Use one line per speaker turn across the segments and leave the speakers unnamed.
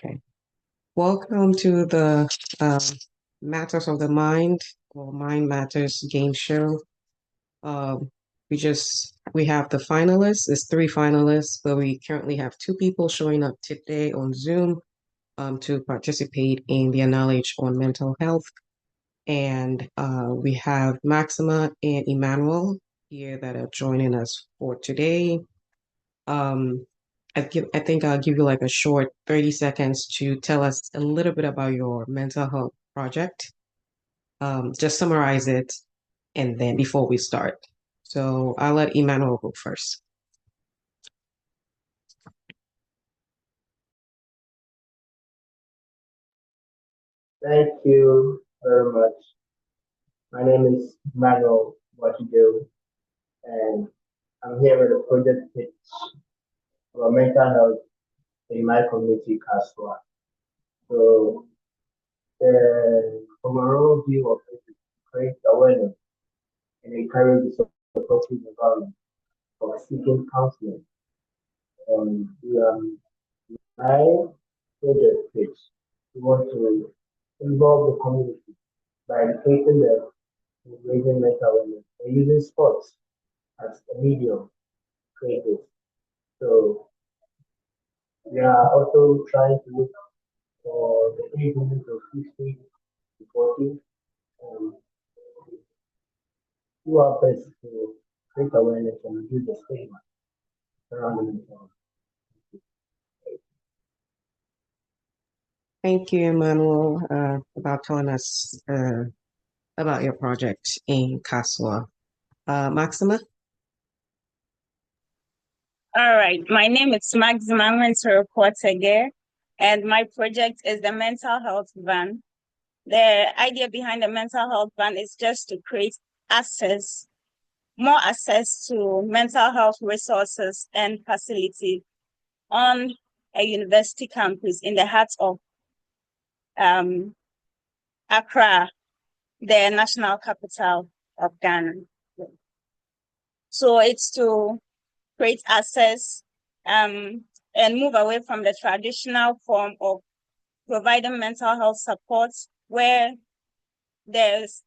Okay. Welcome to the Matters of the Mind or Mind Matters game show. Um, we have the finalists. It's three finalists, but we currently have two people showing up today on Zoom to participate in the knowledge on mental health. And we have Maxima and Emmanuel here that are joining us for today. Um, I think I'll give you like a short 30 seconds to tell us a little bit about your mental health project. Just summarize it and then before we start. So I'll let Emmanuel go first.
Thank you very much. My name is Manuel Wachido, and I'm here with a project pitch about mental health in my community, Kaswa. So the overall view of it is to create awareness and encourage the supportive environment for seeking counseling. My project pitch, we want to involve the community by educating them in raising mental awareness and using sports as a medium to create this. So we are also trying to look for the age limit of 50 to 40 and do our best to create awareness and reduce the stigma around the mental health.
Thank you, Emmanuel, about telling us about your project in Kaswa. Maxima?
All right, my name is Maxima Mensoro-Porteger, and my project is the mental health van. The idea behind the mental health van is just to create more access to mental health resources and facilities on a university campus in the heart of Accra, the national capital of Ghana. So it's to create access and move away from the traditional form of providing mental health support where those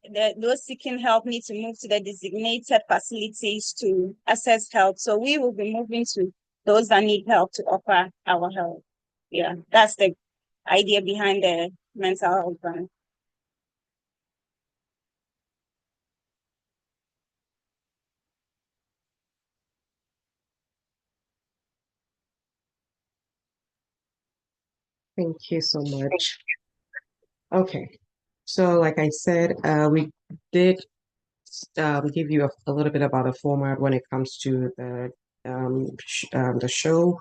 seeking help need to move to the designated facilities to access help. So we will be moving to those that need help to offer our help. Yeah, that's the idea behind the mental health plan.
Thank you so much. Okay. So like I said, we did give you a little bit about the format when it comes to the show.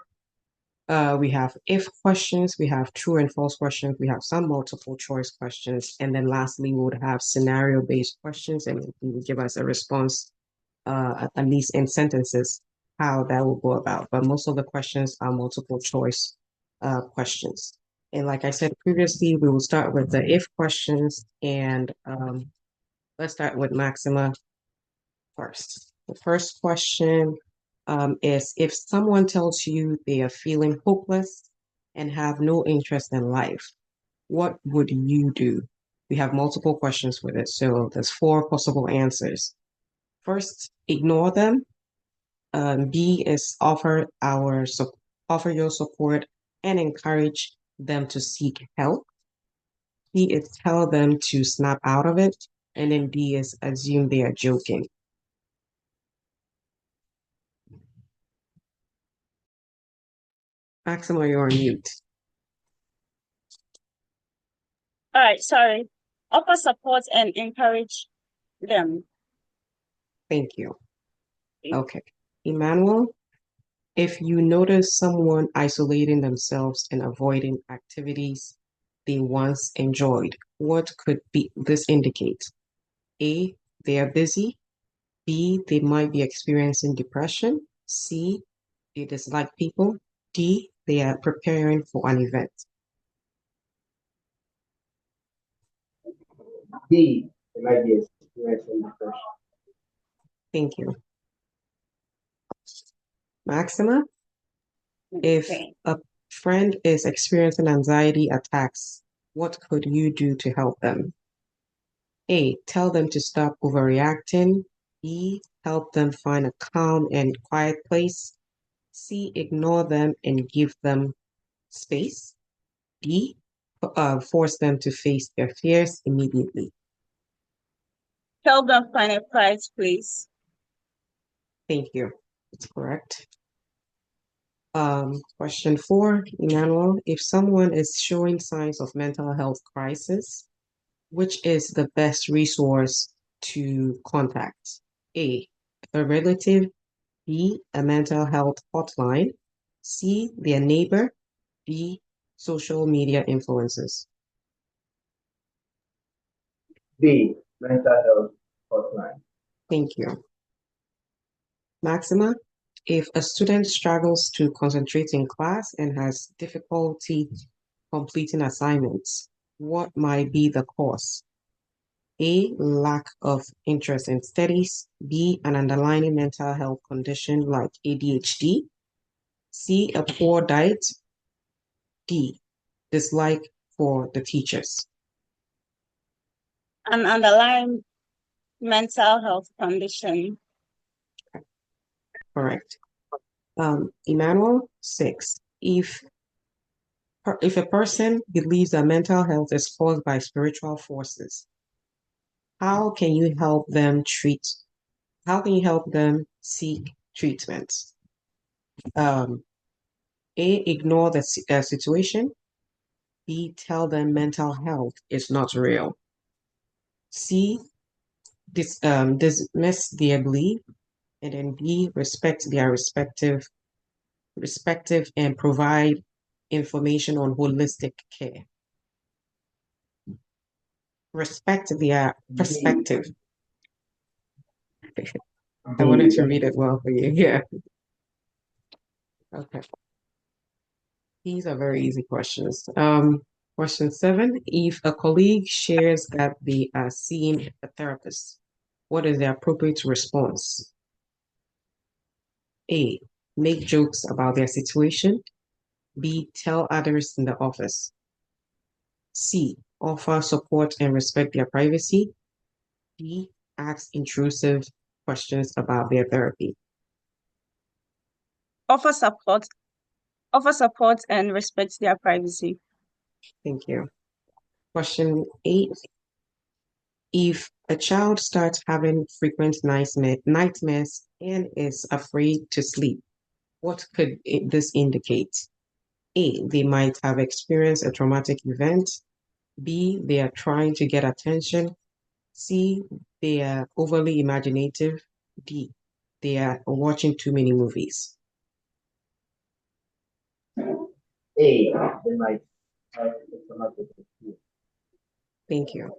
We have if questions, we have true and false questions, we have some multiple choice questions, and then lastly, we would have scenario-based questions, and you would give us a response, at least in sentences, how that will go about. But most of the questions are multiple choice questions. And like I said previously, we will start with the if questions, and let's start with Maxima first. The first question is if someone tells you they are feeling hopeless and have no interest in life, what would you do? We have multiple questions with it, so there's four possible answers. First, ignore them. B is offer your support and encourage them to seek help. C is tell them to snap out of it, and then D is assume they are joking. Maxima, you're on mute.
All right, sorry. Offer support and encourage them.
Thank you. Okay. Emmanuel, if you notice someone isolating themselves and avoiding activities they once enjoyed, what could this indicate? A, they are busy. B, they might be experiencing depression. C, they dislike people. D, they are preparing for an event.
D, they might be experiencing depression.
Thank you. Maxima, if
Okay.
a Friend is experiencing anxiety attacks. What could you do to help them? A, tell them to stop overreacting. B, help them find a calm and quiet place. C, ignore them and give them space. D, force them to face their fears immediately.
Help them find a quiet place.
Thank you. That's correct. Question 4, Emmanuel. If someone is showing signs of mental health crisis, which is the best resource to contact? A, a relative. B, a mental health hotline. C, their neighbor. D, social media influencers.
B, mental health hotline.
Thank you. Maxima, if a student struggles to concentrate in class and has difficulty completing assignments, what might be the cause? A, lack of interest in studies. B, an underlying mental health condition like ADHD. C, a poor diet. D, dislike for the teachers.
An underlying mental health condition.
Correct. Emmanuel, 6. If a person believes that mental health is caused by spiritual forces, how can you help them seek treatment? Um, A, ignore the situation. B, tell them mental health is not real. C, dismiss their belief. And then B, respect their respective and provide information on holistic care. Respect their perspective. I wanted to read it well for you. Yeah. Okay. These are very easy questions. Question 7. If a colleague shares that they are seeing a therapist, what is the appropriate response? A, make jokes about their situation. B, tell others in the office. C, offer support and respect their privacy. D, ask intrusive questions about their therapy.
Offer support and respect their privacy.
Thank you. Question 8. If a child starts having frequent nightmares and is afraid to sleep, what could this indicate? A, they might have experienced a traumatic event. B, they are trying to get attention. C, they are overly imaginative. D, they are watching too many movies.
A, they might have a traumatic experience.
Thank you.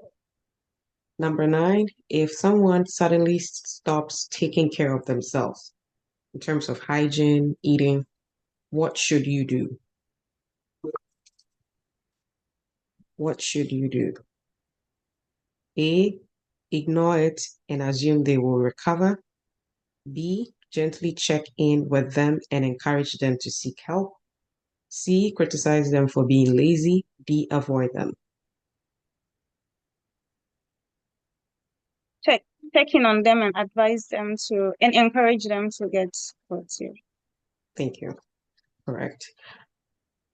Number 9, if someone suddenly stops taking care of themselves in terms of hygiene, eating, what should you do? What should you do? A, ignore it and assume they will recover. B, gently check in with them and encourage them to seek help. C, criticize them for being lazy. D, avoid them.
Check in on them and advise them and encourage them to get support.
Thank you. Correct.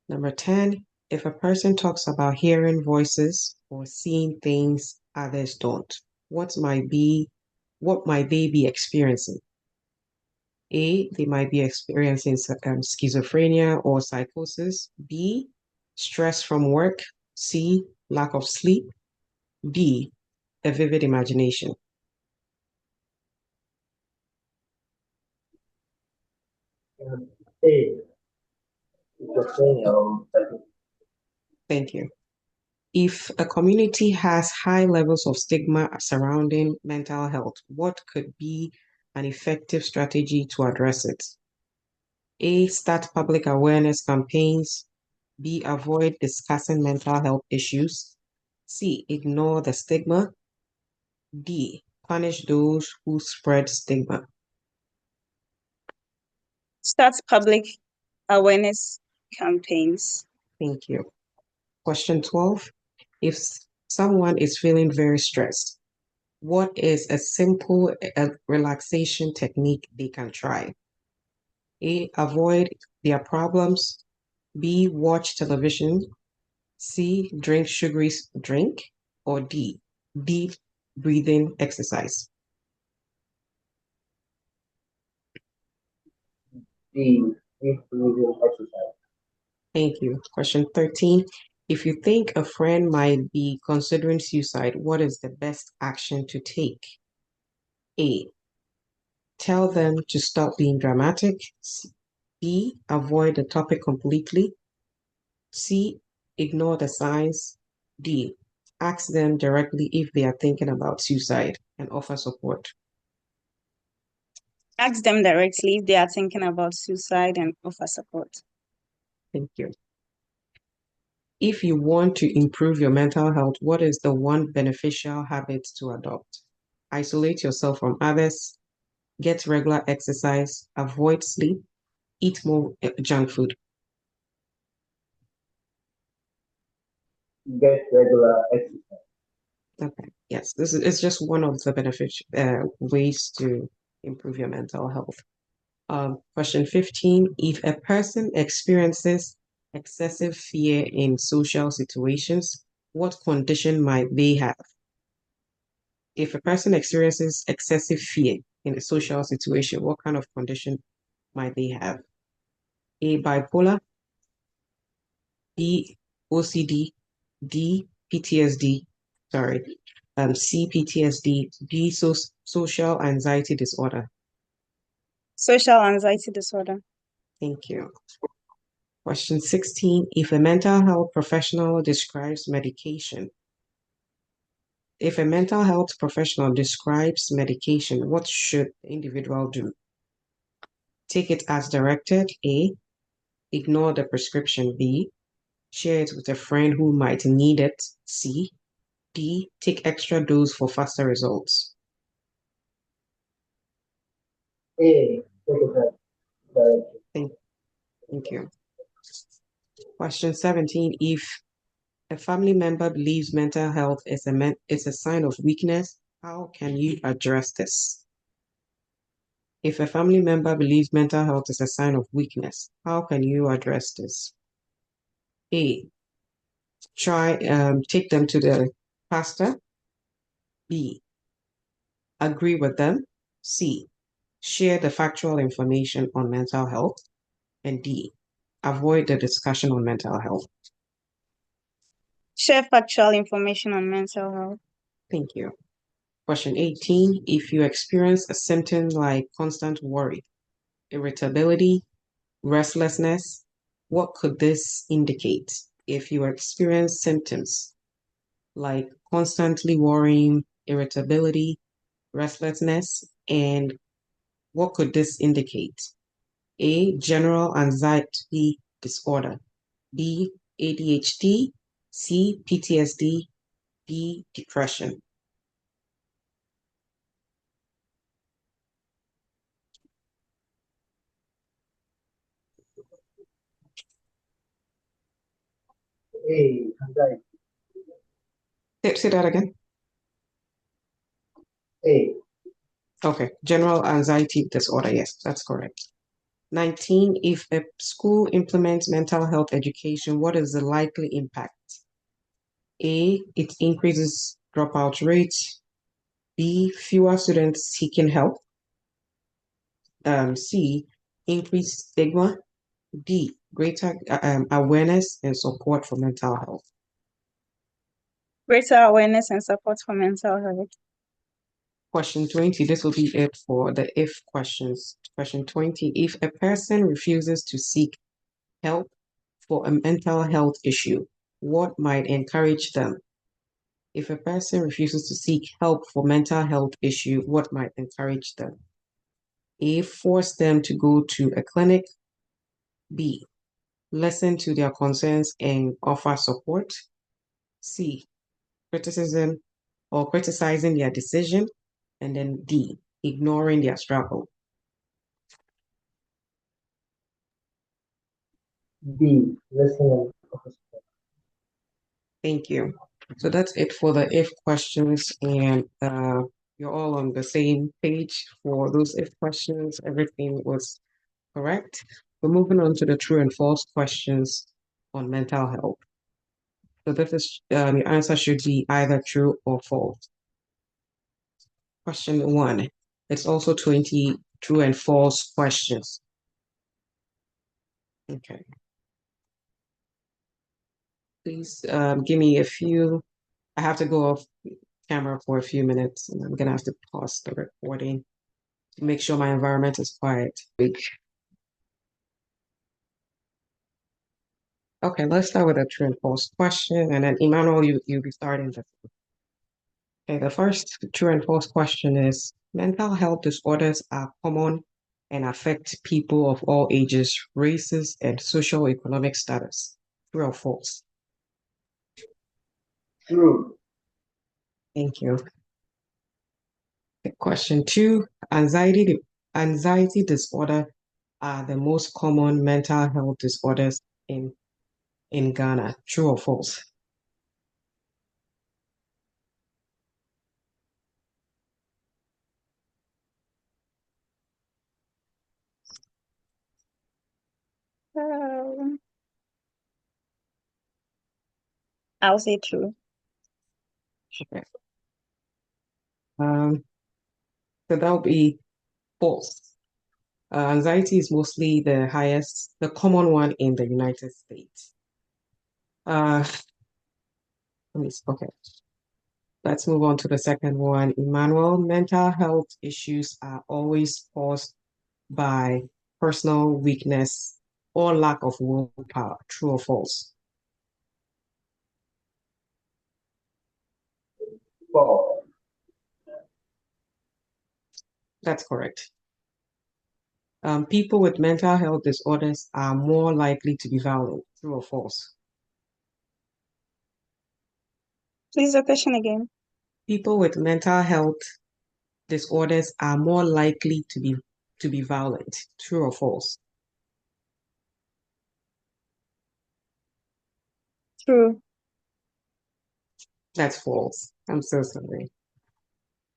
Number 10, if a person talks about hearing voices or seeing things others don't, what might they be experiencing? A, they might be experiencing schizophrenia or psychosis. B, stress from work. C, lack of sleep. D, a vivid imagination.
A, schizophrenia or psychosis.
Thank you. If a community has high levels of stigma surrounding mental health, what could be an effective strategy to address it? A, start public awareness campaigns. B, avoid discussing mental health issues. C, ignore the stigma. D, punish those who spread stigma.
Start public awareness campaigns.
Thank you. Question 12. If someone is feeling very stressed, what is a simple relaxation technique they can try? A, avoid their problems. B, watch television. C, drink sugary drink. Or D, deep breathing exercise.
D, deep breathing exercise.
Thank you. Question 13. If you think a friend might be considering suicide, what is the best action to take? A, tell them to stop being dramatic. B, avoid the topic completely. C, ignore the signs. D, ask them directly if they are thinking about suicide and offer support.
Ask them directly if they are thinking about suicide and offer support.
Thank you. If you want to improve your mental health, what is the one beneficial habit to adopt? Isolate yourself from others, get regular exercise, avoid sleep, eat more junk food.
Get regular exercise.
Okay, yes, this is it's just one of the ways to improve your mental health. Question 15, if a person experiences excessive fear in social situations, what condition might they have? If a person experiences excessive fear in a social situation, what kind of condition might they have? A, bipolar. B, OCD. D, PTSD. Sorry. C, PTSD. D, social anxiety disorder.
Social anxiety disorder.
Thank you. Question 16. If a mental health professional describes medication, if a mental health professional describes medication, what should the individual do? Take it as directed. A, ignore the prescription. B, share it with a friend who might need it. C, D, take extra dose for faster results.
A, take it as
Thank you. Question 17. If a family member believes mental health is a sign of weakness, how can you address this? If a family member believes mental health is a sign of weakness, how can you address this? A, take them to the pastor. B, agree with them. C, share the factual information on mental health. And D, avoid the discussion on mental health.
Share factual information on mental health.
Thank you. Question 18, if you experience a symptom like constant worry, irritability, restlessness, what could this indicate? If you experience symptoms like constantly worrying, irritability, restlessness, and what could this indicate? A, general anxiety disorder. B, ADHD. C, PTSD. D, depression.
A, anxiety.
Say that again.
A,
Okay, general anxiety disorder. Yes, that's correct. 19, if a school implements mental health education, what is the likely impact? A, it increases dropout rates. B, fewer students seeking help. C, increased stigma. D, greater awareness and support for mental health.
Greater awareness and support for mental health.
Question 20, this will be it for the if questions. Question 20, if a person refuses to seek help for a mental health issue, what might encourage them? If a person refuses to seek help for mental health issue, what might encourage them? A, force them to go to a clinic. B, listen to their concerns and offer support. C, criticism or criticizing their decision. And then D, ignoring their struggle.
B, listening of
Thank you. So that's it for the if questions, and you're all on the same page for those if questions. Everything was correct. We're moving on to the true and false questions on mental health. So this is your answer should be either true or false. Question one. It's also 20 true and false questions. Okay. Please give me a few. I have to go off camera for a few minutes, and I'm gonna have to pause the recording to make sure my environment is quiet. Okay, let's start with a true and false question, and then Emmanuel, you'll be starting this. Okay, the first true and false question is mental health disorders are common and affect people of all ages, races, and social economic status. True or false?
true.
Thank you. Okay, question two, anxiety disorder are the most common mental health disorders in Ghana. True or false?
Um, I'll say true.
Okay. Um, so that would be false. Anxiety is mostly the common one in the United States. Uh, okay, let's move on to the second one. Emmanuel, mental health issues are always caused by personal weakness or lack of willpower. True or false?
False.
That's correct. People with mental health disorders are more likely to be violent. True or false?
Please the question again.
People with mental health disorders are more likely to be violent. True or false?
True.
That's false. I'm so sorry.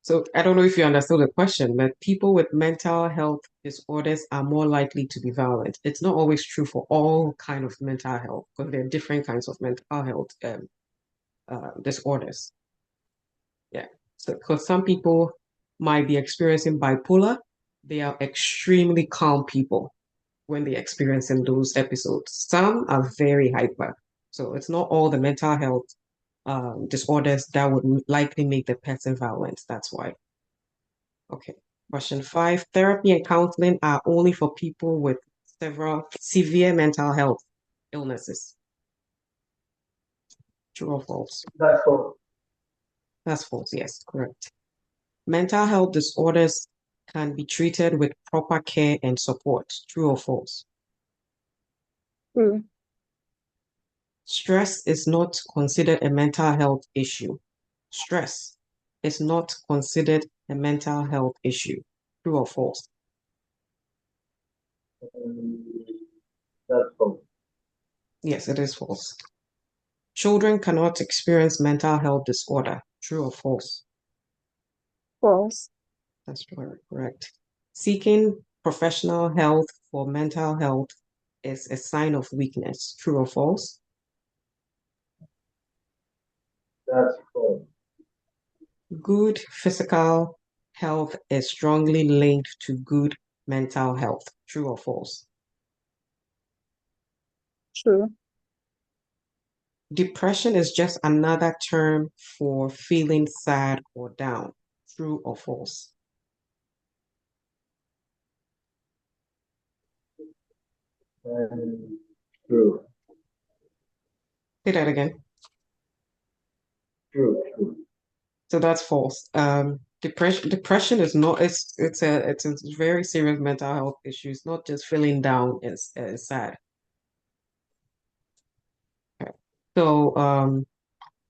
So I don't know if you understood the question, but people with mental health disorders are more likely to be violent. It's not always true for all kind of mental health because there are different kinds of mental health disorders. Yeah. So because some people might be experiencing bipolar, they are extremely calm people when they're experiencing those episodes. Some are very hyper. So it's not all the mental health disorders that would likely make the person violent. That's why. Okay. Question five. Therapy and counseling are only for people with several severe mental health illnesses. True or false?
That's false.
That's false. Yes, correct. Mental health disorders can be treated with proper care and support. True or false?
True.
Stress is not considered a mental health issue. Stress is not considered a mental health issue. True or false?
Um, that's false.
Yes, it is false. Children cannot experience mental health disorder. True or false?
False.
That's correct. Seeking professional help for mental health is a sign of weakness. True or false?
That's false.
Good physical health is strongly linked to good mental health. True or false?
True.
Depression is just another term for feeling sad or down. True or false?
Um, true.
Say that again.
True. True.
So that's false. Depression is not. It's a very serious mental health issue. It's not just feeling down. It's sad. Okay. So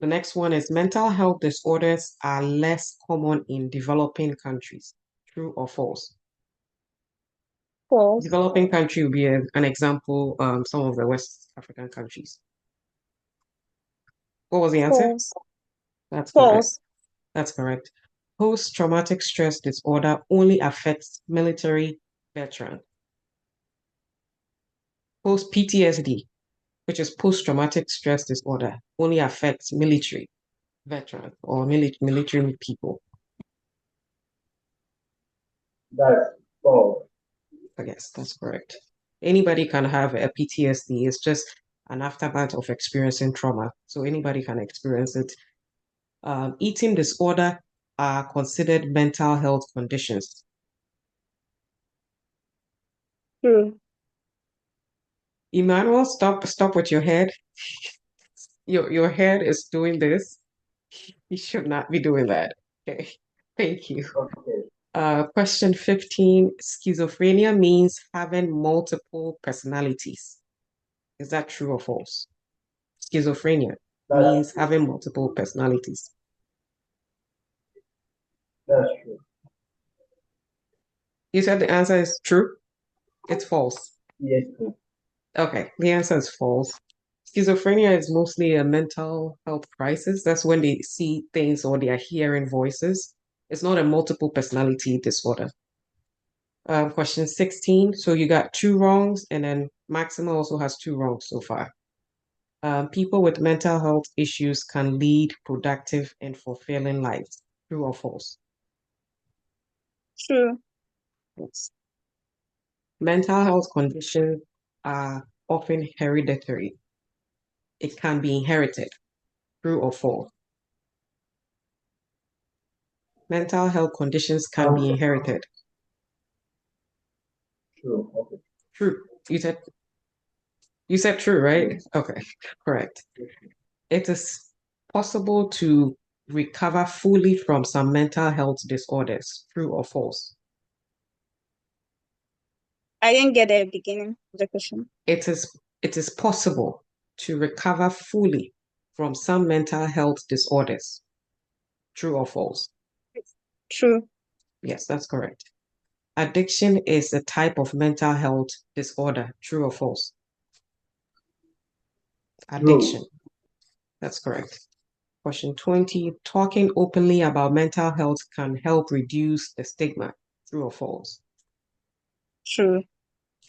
the next one is mental health disorders are less common in developing countries. True or false?
False.
Developing country would be an example, some of the West African countries. What was the answer?
False.
That's correct.
False.
That's correct. Post-traumatic stress disorder only affects military veterans. Post-PTSD, which is post-traumatic stress disorder, only affects military veterans or military people.
That's false.
Yes, that's correct. Anybody can have a PTSD. It's just an aftermath of experiencing trauma. So anybody can experience it. Eating disorder are considered mental health conditions.
True.
Emmanuel, stop with your head. Your head is doing this. You should not be doing that. Okay. Thank you.
Okay.
Question 15. Schizophrenia means having multiple personalities. Is that true or false? Schizophrenia
That's
means having multiple personalities.
true.
You said the answer is true? It's false.
Yes, true.
Okay, the answer is false. Schizophrenia is mostly a mental health crisis. That's when they see things or they are hearing voices. It's not a multiple personality disorder. Question 16. So you got two wrongs, and then Maxima also has two wrongs so far. People with mental health issues can lead productive and fulfilling lives. True or false?
True.
False. Mental health conditions are often hereditary. It can be inherited. True or false? Mental health conditions can be inherited.
True. Okay.
True. You said true, right? Okay, correct. It is possible to recover fully from some mental health disorders. True or false?
I didn't get the beginning of the question.
It is possible to recover fully from some mental health disorders. True or false?
True.
Yes, that's correct. Addiction is a type of mental health disorder. True or false? Addiction. That's correct. Question 20. Talking openly about mental health can help reduce the stigma. True or false?
True.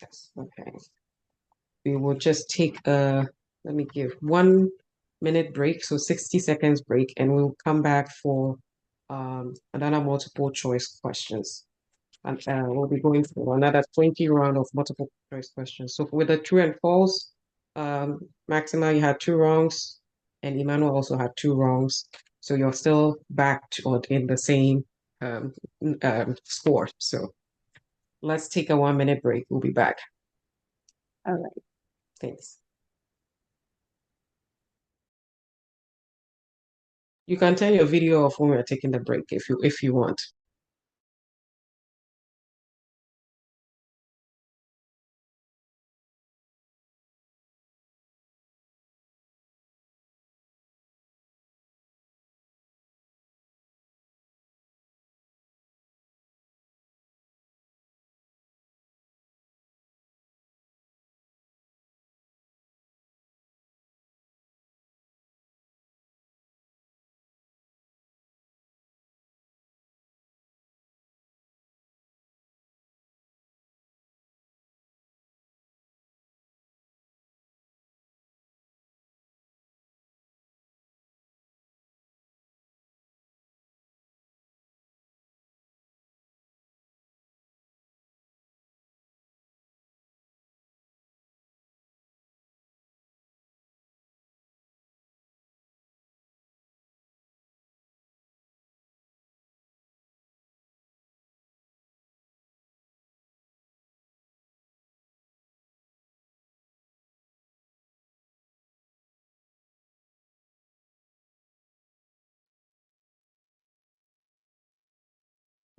Yes. Okay. We will just take let me give 1 minute break, so 60 seconds break, and we'll come back for another multiple choice questions. And we'll be going for another 20 round of multiple choice questions. So with the true and false, Maxima, you had two wrongs, and Emmanuel also had two wrongs. So you're still back to, or in the same score. So let's take a 1 minute break. We'll be back.
All right.
Thanks. You can turn your video off when we're taking the break if you want.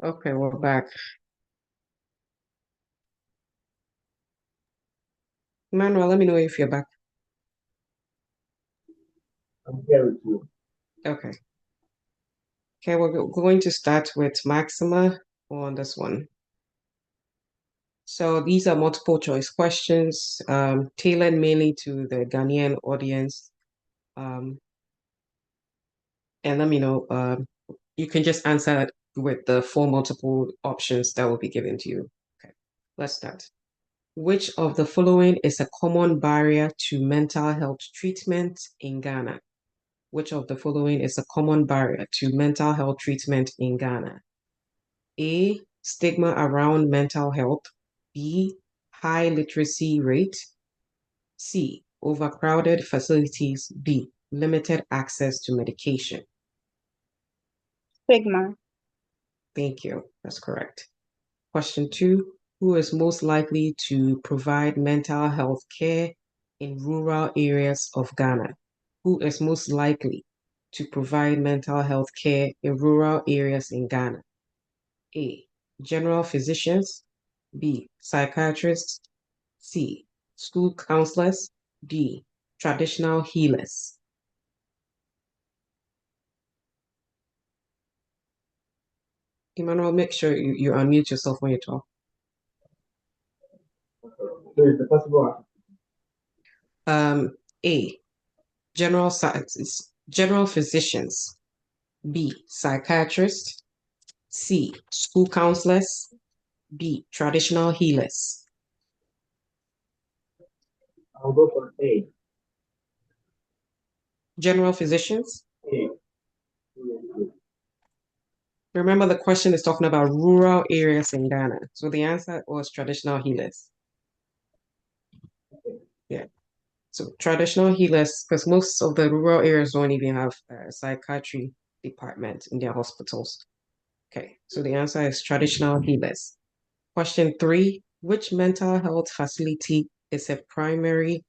Okay, we're back. Manuel, let me know if you're back.
I'm here with you.
Okay. Okay, we're going to start with Maxima on this one. So these are multiple choice questions, tailored mainly to the Ghanaian audience. And let me know, you can just answer it with the four multiple options that will be given to you. Okay, let's start. Which of the following is a common barrier to mental health treatment in Ghana? Which of the following is a common barrier to mental health treatment in Ghana? A, stigma around mental health. B, high literacy rate. C, overcrowded facilities. D, limited access to medication.
Stigma.
Thank you. That's correct. Question 2, who is most likely to provide mental health care in rural areas of Ghana? Who is most likely to provide mental health care in rural areas in Ghana? A, general physicians. B, psychiatrists. C, school counselors. D, traditional healers. Emmanuel, make sure you unmute yourself when you talk.
So it's the possible answer.
A, general sciences, general physicians. B, psychiatrists. C, school counselors. D, traditional healers.
I'll go for A.
General physicians.
A.
Remember, the question is talking about rural areas in Ghana. So the answer was traditional healers. Yeah. So traditional healers, because most of the rural areas don't even have a psychiatry department in their hospitals. Okay, so the answer is traditional healers. Question 3, which mental health facility is a primary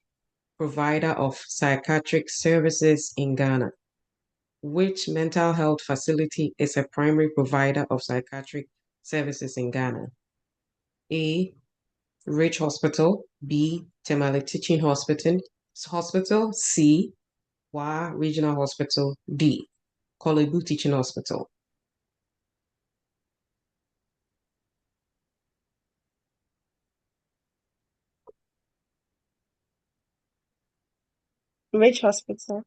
provider of psychiatric services in Ghana? Which mental health facility is a primary provider of psychiatric services in Ghana? A, Rich Hospital. B, Temale Teaching Hospital. C, Wa Regional Hospital. D, Kolebu Teaching Hospital.
Which hospital?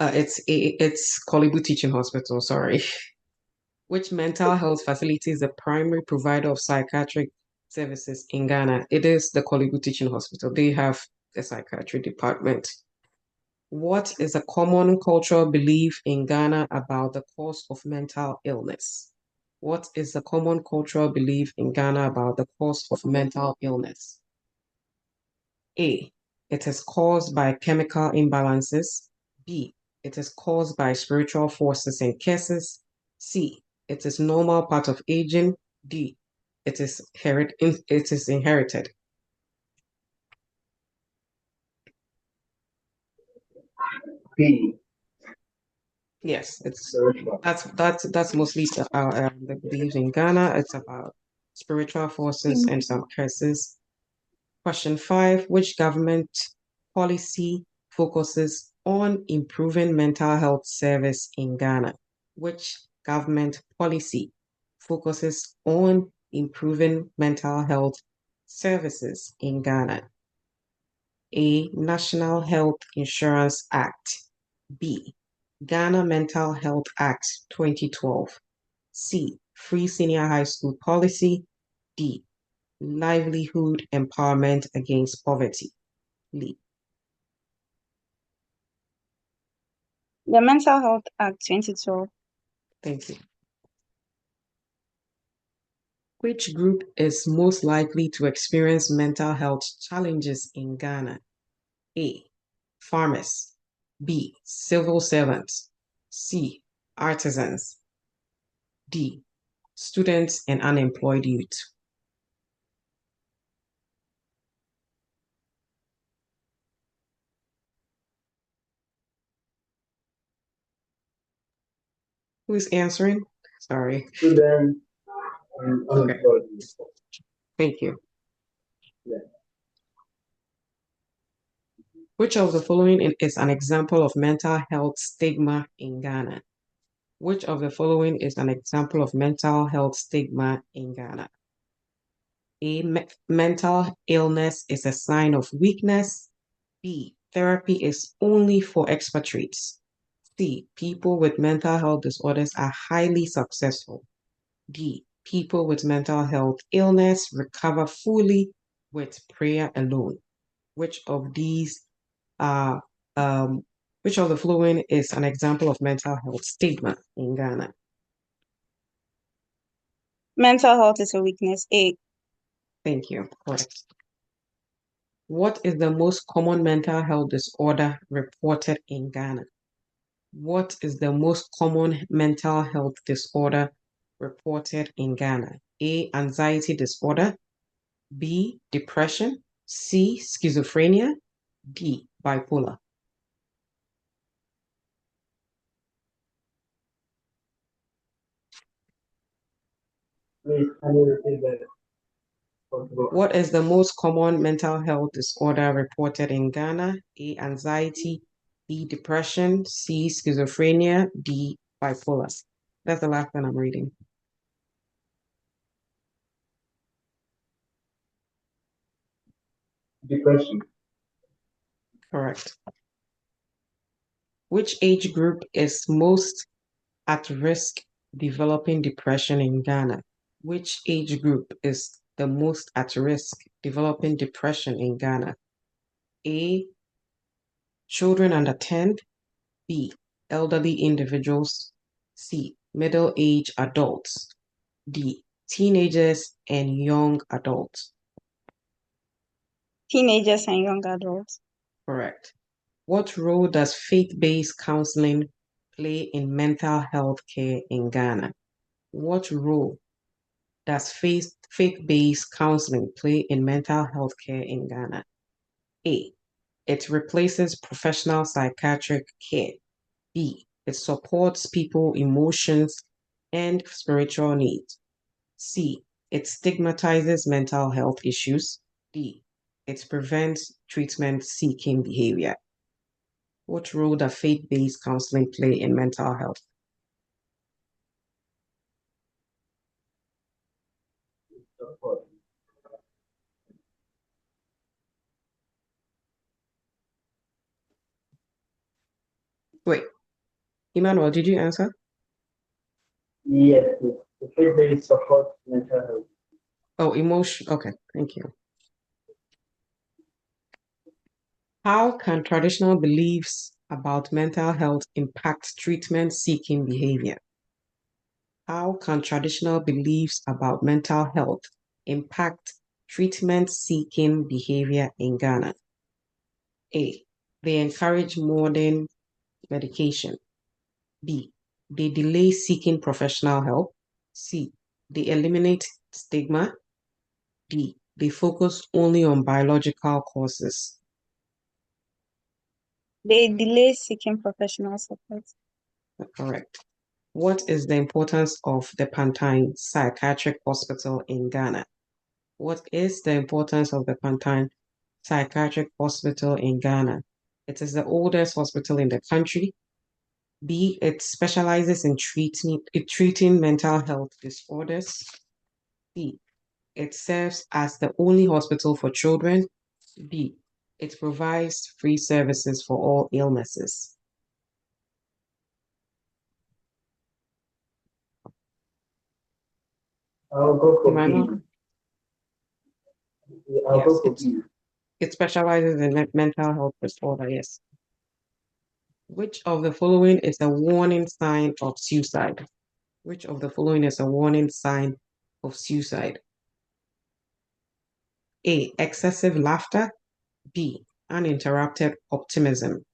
It's Kolebu Teaching Hospital, sorry. Which mental health facility is the primary provider of psychiatric services in Ghana? It is the Kolebu Teaching Hospital. They have a psychiatry department. What is a common cultural belief in Ghana about the cause of mental illness? What is the common cultural belief in Ghana about the cause of mental illness? A, it is caused by chemical imbalances. B, it is caused by spiritual forces and curses. C, it is normal part of aging. D, it is inherited.
B.
Yes, it's
Spiritual.
that's mostly the beliefs in Ghana. It's about spiritual forces and some curses. Question 5, which government policy focuses on improving mental health service in Ghana? Which government policy focuses on improving mental health services in Ghana? A, National Health Insurance Act. B, Ghana Mental Health Act 2012. C, Free Senior High School Policy. D, Livelihood Empowerment Against Poverty. Lee.
The Mental Health Act 2012.
Thank you. Which group is most likely to experience mental health challenges in Ghana? A, farmers. B, civil servants. C, artisans. D, students and unemployed youth. Who's answering? Sorry.
Students and
Okay.
unemployed.
Thank you.
Yeah.
Which of the following is an example of mental health stigma in Ghana? Which of the following is an example of mental health stigma in Ghana? Mental illness is a sign of weakness. B, therapy is only for expatriates. C, people with mental health disorders are highly successful. D, people with mental health illness recover fully with prayer alone. Which of these are, which of the following is an example of mental health stigma in Ghana?
Mental health is a weakness. A.
Thank you. Correct. What is the most common mental health disorder reported in Ghana? What is the most common mental health disorder reported in Ghana? A, anxiety disorder. B, depression. C, schizophrenia. D, bipolar.
Please, can you repeat that?
What is the most common mental health disorder reported in Ghana? A, anxiety. B, depression. C, schizophrenia. D, bipolar. That's the last one I'm reading.
Depression.
Correct. Which age group is most at risk developing depression in Ghana? Which age group is the most at risk developing depression in Ghana? A, children under 10. B, elderly individuals. C, middle-aged adults. D, teenagers and young adults.
Teenagers and young adults.
Correct. What role does faith-based counseling play in mental health care in Ghana? What role does faith-based counseling play in mental health care in Ghana? A, it replaces professional psychiatric care. B, it supports people's emotions and spiritual needs. C, it stigmatizes mental health issues. D, it prevents treatment-seeking behavior. What role does faith-based counseling play in mental health?
Support.
Wait, Emmanuel, did you answer?
Yes, the faith-based support mental health.
Oh, emotion. Okay, thank you. How can traditional beliefs about mental health impact treatment-seeking behavior? How can traditional beliefs about mental health impact treatment-seeking behavior in Ghana? A, they encourage modern medication. B, they delay seeking professional help. C, they eliminate stigma. D, they focus only on biological causes.
They delay seeking professional support.
Correct. What is the importance of the Pantine Psychiatric Hospital in Ghana? What is the importance of the Pantine Psychiatric Hospital in Ghana? It is the oldest hospital in the country. B, it specializes in treating mental health disorders. C, it serves as the only hospital for children. D, it provides free services for all illnesses.
I'll go for
Emmanuel?
B. I'll
Yes,
go for B.
it specializes in mental health disorder, yes. Which of the following is a warning sign of suicide? Which of the following is a warning sign of suicide? A, excessive laughter. B, uninterrupted optimism.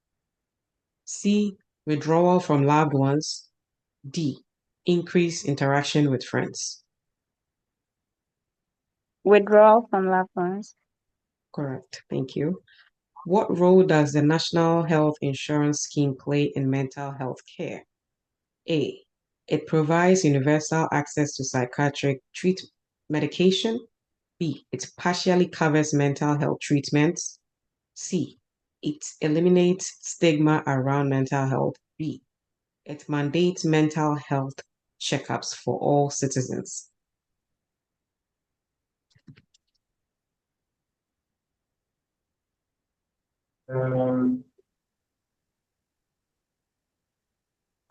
C, withdrawal from loved ones. D, increased interaction with friends.
Withdrawal from loved ones.
Correct. Thank you. What role does the National Health Insurance Scheme play in mental health care? A, it provides universal access to psychiatric medication. B, it partially covers mental health treatments. C, it eliminates stigma around mental health. B, it mandates mental health checkups for all citizens.
Um,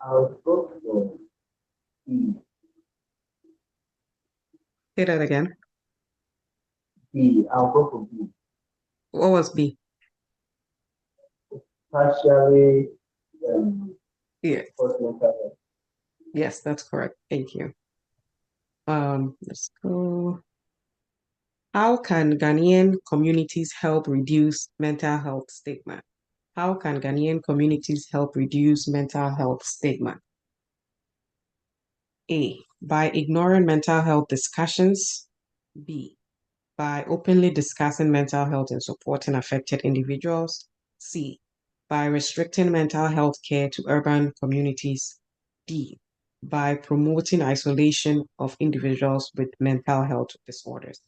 I'll go for B.
Say that again.
B. I'll go for B.
What was B?
Partially
Yeah.
postmental.
Yes, that's correct. Thank you. Let's go. How can Ghanaian communities help reduce mental health stigma? How can Ghanaian communities help reduce mental health stigma? A. By ignoring mental health discussions. B. By openly discussing mental health and supporting affected individuals. C. By restricting mental health care to urban communities. D. By promoting isolation of individuals with mental health disorders.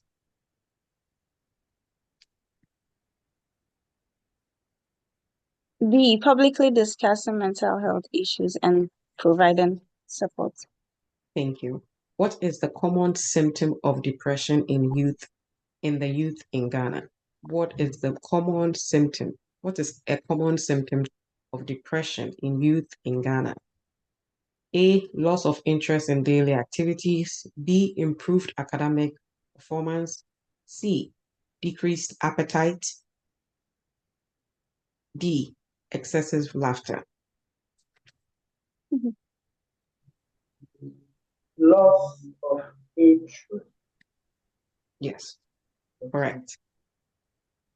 B, publicly discussing mental health issues and providing support.
Thank you. What is the common symptom of depression in the youth in Ghana? What is the common symptom? What is a common symptom of depression in youth in Ghana? A, loss of interest in daily activities. B, improved academic performance. C, decreased appetite. D, excessive laughter.
Loss of interest.
Yes, correct.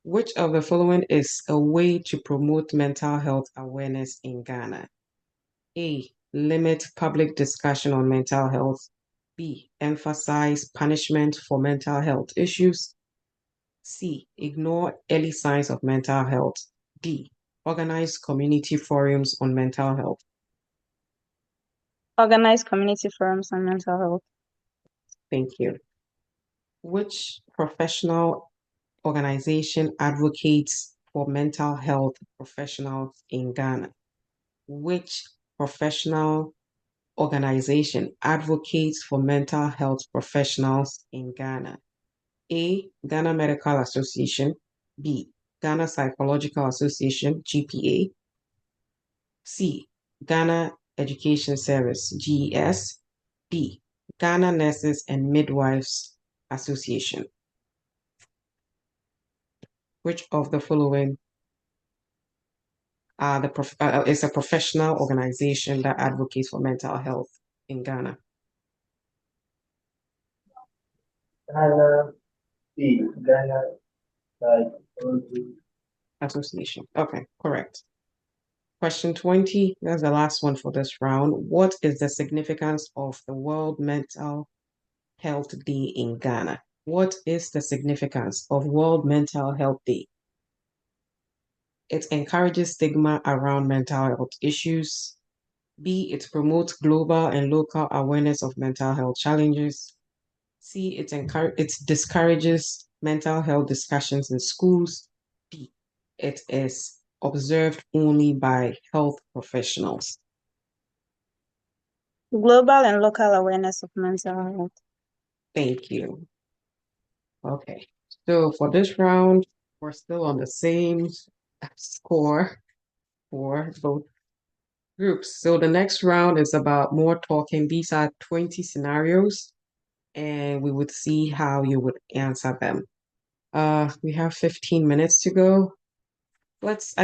Which of the following is a way to promote mental health awareness in Ghana? A, limit public discussion on mental health. B, emphasize punishment for mental health issues. C, ignore early signs of mental health. D, organize community forums on mental health.
Organize community forums on mental health.
Thank you. Which professional organization advocates for mental health professionals in Ghana? Which professional organization advocates for mental health professionals in Ghana? A, Ghana Medical Association. B, Ghana Psychological Association, GPA. C, Ghana Education Service, GES. D, Ghana Nurses and Midwives Association. Which of the following is a professional organization that advocates for mental health in Ghana?
Ghana B. Ghana Psychology.
Association. Okay, correct. Question 20, that's the last one for this round. What is the significance of the World Mental Health Day in Ghana? What is the significance of World Mental Health Day? It encourages stigma around mental health issues. B, it promotes global and local awareness of mental health challenges. C, it discourages mental health discussions in schools. D, it is observed only by health professionals.
Global and local awareness of mental health.
Thank you. Okay, so for this round, we're still on the same score for both groups. So the next round is about more talking. These are 20 scenarios, and we would see how you would answer them. We have 15 minutes to go. Let's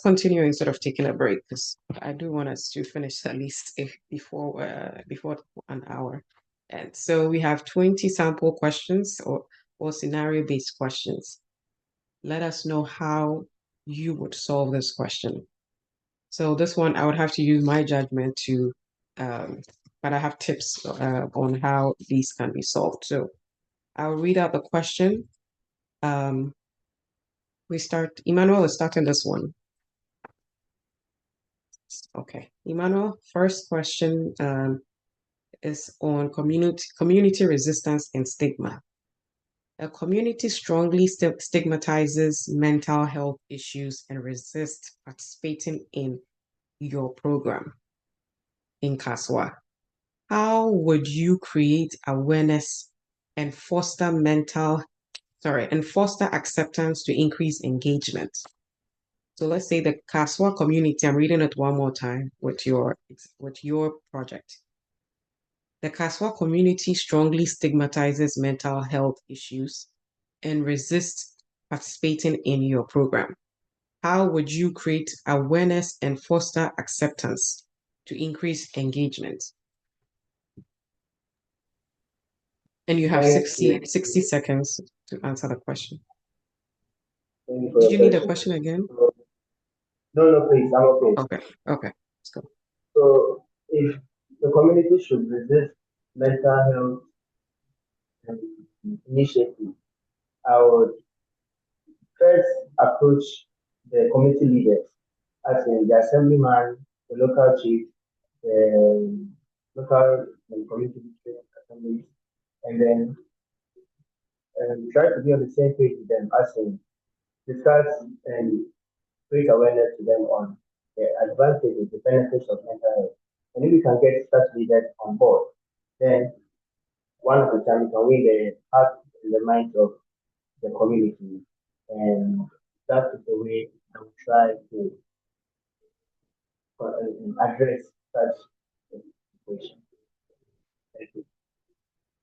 continue instead of taking a break because I do want us to finish at least before 1 hour. And so we have 20 sample questions or scenario-based questions. Let us know how you would solve this question. So this one, I would have to use my judgment but I have tips on how these can be solved. So I'll read out the question. Emmanuel is starting this one. Okay, Emmanuel, first question is on community resistance and stigma. A community strongly stigmatizes mental health issues and resists participating in your program in Kaswa. How would you create awareness and foster foster acceptance to increase engagement? So let's say the Kaswa community, I'm reading it one more time with your project. The Kaswa community strongly stigmatizes mental health issues and resists participating in your program. How would you create awareness and foster acceptance to increase engagement? And you have
Thank you.
60 seconds to answer the question.
Thank you for
Did
your
you need a
question.
question again?
No, please, I'm okay.
Okay, let's go.
So, if the community should resist mental health initiative, I would first approach the community leaders, as in the assemblyman, the local chief, the local and community district assemblies, and then try to be on the same page with them, as in discuss and create awareness to them on the advantages, the benefits of mental health. And if we can get such leaders on board, then one of the time we can win the heart and the minds of the community. And that is the way I will try to address such a situation. Thank you.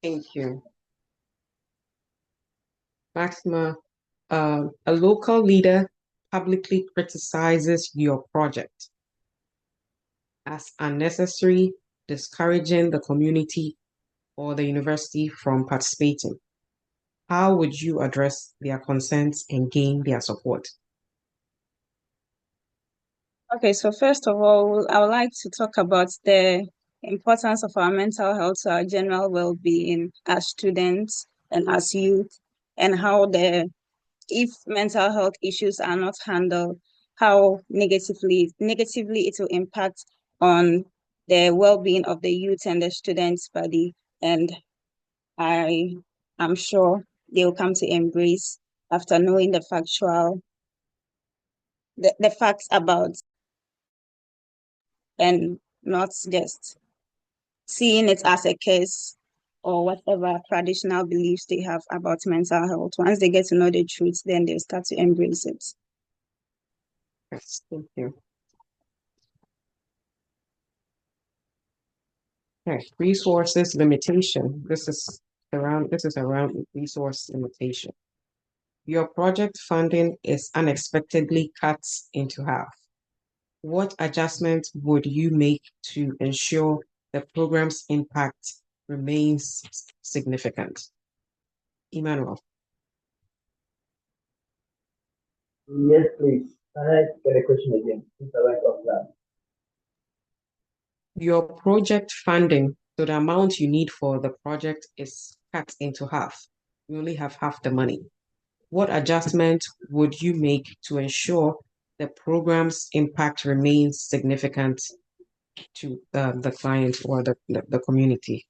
Thank you. Maxima, a local leader publicly criticizes your project as unnecessary, discouraging the community or the university from participating. How would you address their concerns and gain their support?
Okay, so first of all, I would like to talk about the importance of our mental health to our general well-being as students and as youth, and how if mental health issues are not handled, how negatively it will impact on the well-being of the youth and the students' body. And I am sure they will come to embrace after knowing the facts about, and not just seeing it as a case or whatever traditional beliefs they have about mental health. Once they get to know the truth, then they'll start to embrace it.
Yes, thank you. Okay, resources limitation. This is around resource limitation. Your project funding is unexpectedly cut into half. What adjustments would you make to ensure the program's impact remains significant? Emmanuel.
Yes, please. Can I get a question again? Since I went offline.
Your project funding, so the amount you need for the project is cut into half. You only have half the money. What adjustment would you make to ensure the program's impact remains significant to the client or the community?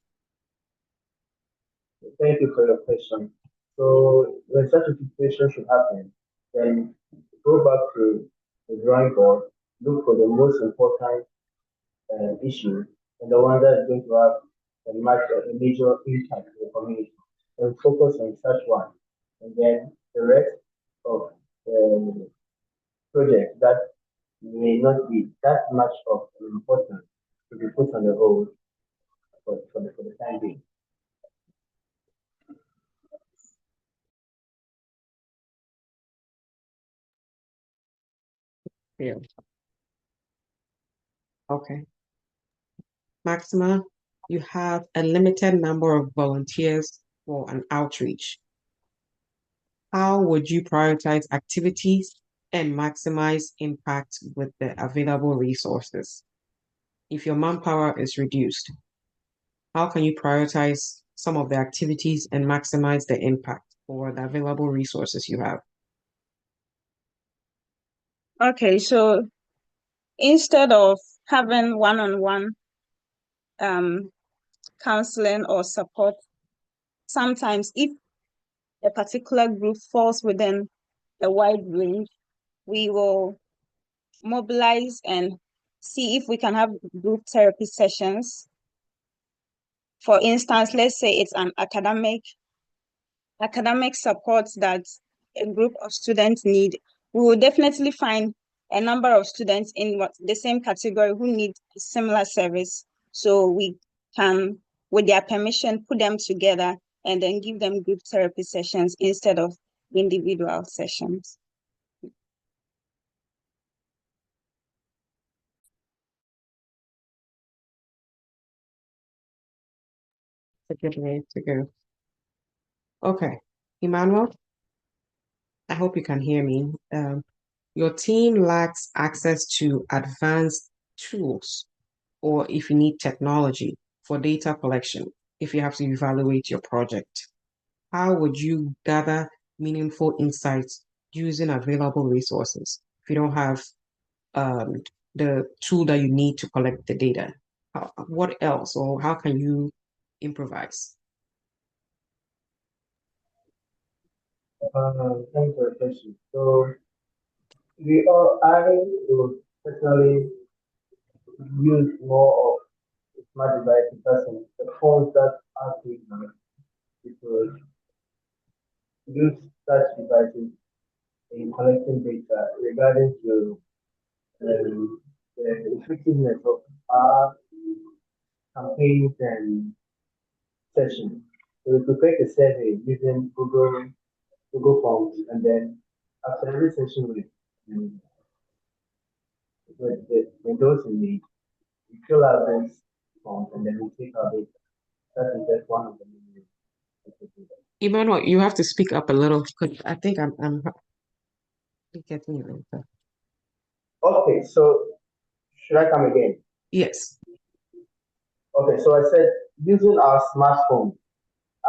Thank you for your question. So, when such a situation should happen, then go back to the drawing board, look for the most important issue and the one that is going to have a major impact on the community, and focus on such one. And then the rest of the project that may not be that much of importance to be put on the hold for the time being.
Yeah. Okay. Maxima, you have a limited number of volunteers for an outreach. How would you prioritize activities and maximize impact with the available resources? If your manpower is reduced, how can you prioritize some of the activities and maximize the impact for the available resources you have?
Okay, so instead of having one-on-one counseling or support, sometimes if a particular group falls within a wide range, we will mobilize and see if we can have group therapy sessions. For instance, let's say it's an academic support that a group of students need. We will definitely find a number of students in the same category who need similar service. So we can, with their permission, put them together and then give them group therapy sessions instead of individual sessions.
A good way to go. Okay, Emmanuel, I hope you can hear me. Your team lacks access to advanced tools, or if you need technology for data collection, if you have to evaluate your project. How would you gather meaningful insights using available resources if you don't have the tool that you need to collect the data? What else, or how can you improvise?
Thank you for the question. So I would personally use more of smart devices and the phones that are big now because use such devices in collecting data regarding to the effectiveness of our campaigns and sessions. So we could create a survey using Google Forms, and then after every session with those in need, we fill out this form and then we take our data. That is just one of the main ways we could do that.
Emmanuel, you have to speak up a little because I think I'm getting you.
Okay, so should I come again?
Yes.
Okay, so I said using our smartphone,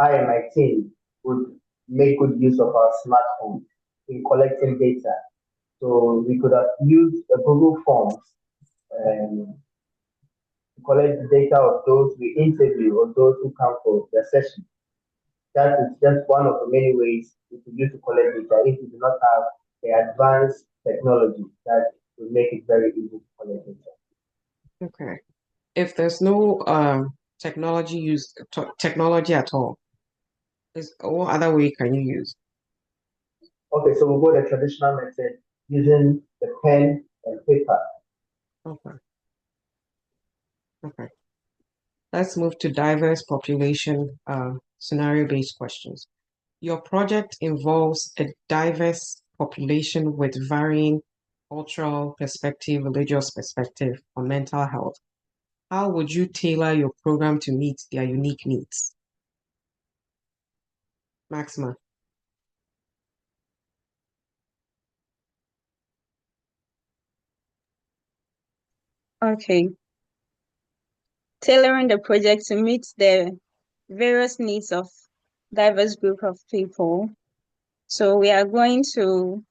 I and my team would make good use of our smartphone in collecting data. So we could have used a Google Forms um, to collect the data of those we interview or those who come for the session. That is just one of the many ways we could use to collect data if we do not have the advanced technology that will make it very easy to collect data.
Okay. If there's no technology at all, is what other way can you use?
Okay, so we'll go the traditional method using the pen and paper.
Okay. Okay. Let's move to diverse population scenario-based questions. Your project involves a diverse population with varying cultural perspective, religious perspective on mental health. How would you tailor your program to meet their unique needs? Maxima.
Okay. Tailoring the project to meet the various needs of diverse group of people. So we are going to,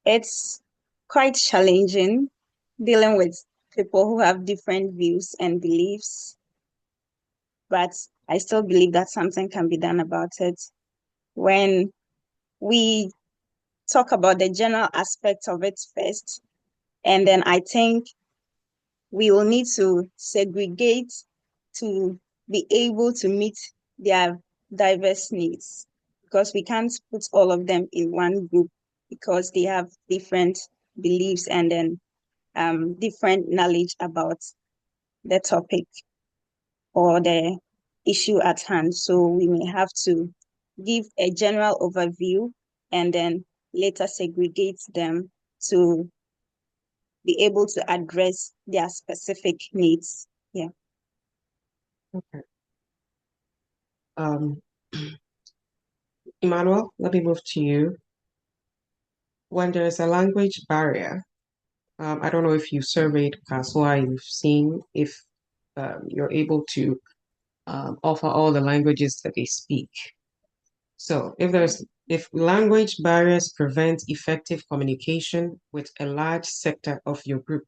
it's quite challenging dealing with people who have different views and beliefs, but I still believe that something can be done about it. When we talk about the general aspects of it first, and then I think we will need to segregate to be able to meet their diverse needs because we can't put all of them in one group because they have different beliefs and then different knowledge about the topic or the issue at hand. So we may have to give a general overview and then later segregate them to be able to address their specific needs. Yeah.
Okay. Um, Emmanuel, let me move to you. When there is a language barrier, I don't know if you've surveyed Kaswa, you've seen if you're able to offer all the languages that they speak. So if language barriers prevent effective communication with a large sector of your group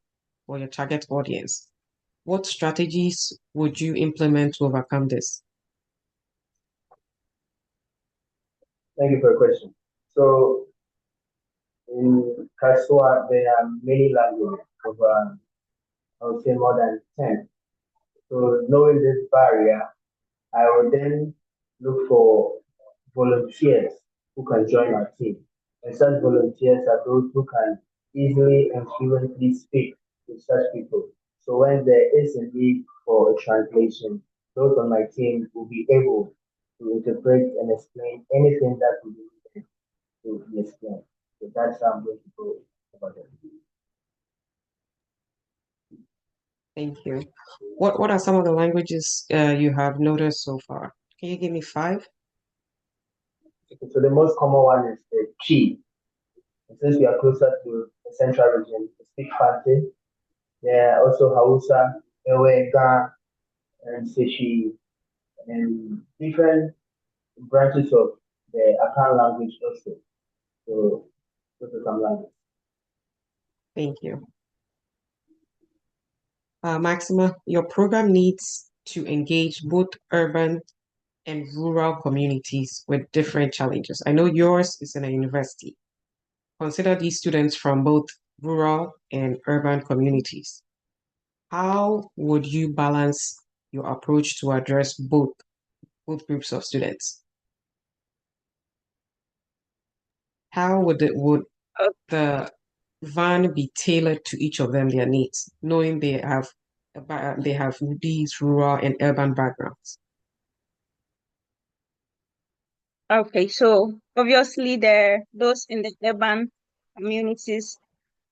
or your target audience, what strategies would you implement to overcome this?
Thank you for your question. So in Kasua, there are many languages, over I would say more than 10. So knowing this barrier, I would then look for volunteers who can join our team. And such volunteers are those who can easily and fluently speak with such people. So when there is a need for a translation, those on my team will be able to interpret and explain anything that will be needed to be explained. So that's how I'm going to go about it.
Thank you. What are some of the languages you have noticed so far? Can you give me five?
Okay, so the most common one is the Chi. And since we are closer to the central region, we speak Fante. There are also Hausa, Ewe, Ga, and Seshi, and different branches of the Akan language also. So those are some language.
Thank you. Maxima, your program needs to engage both urban and rural communities with different challenges. I know yours is in a university. Consider these students from both rural and urban communities. How would you balance your approach to address both groups of students? How would
Oh,
the van be tailored to each of them, their needs, knowing they have these rural and urban backgrounds?
okay, so obviously there those in the urban communities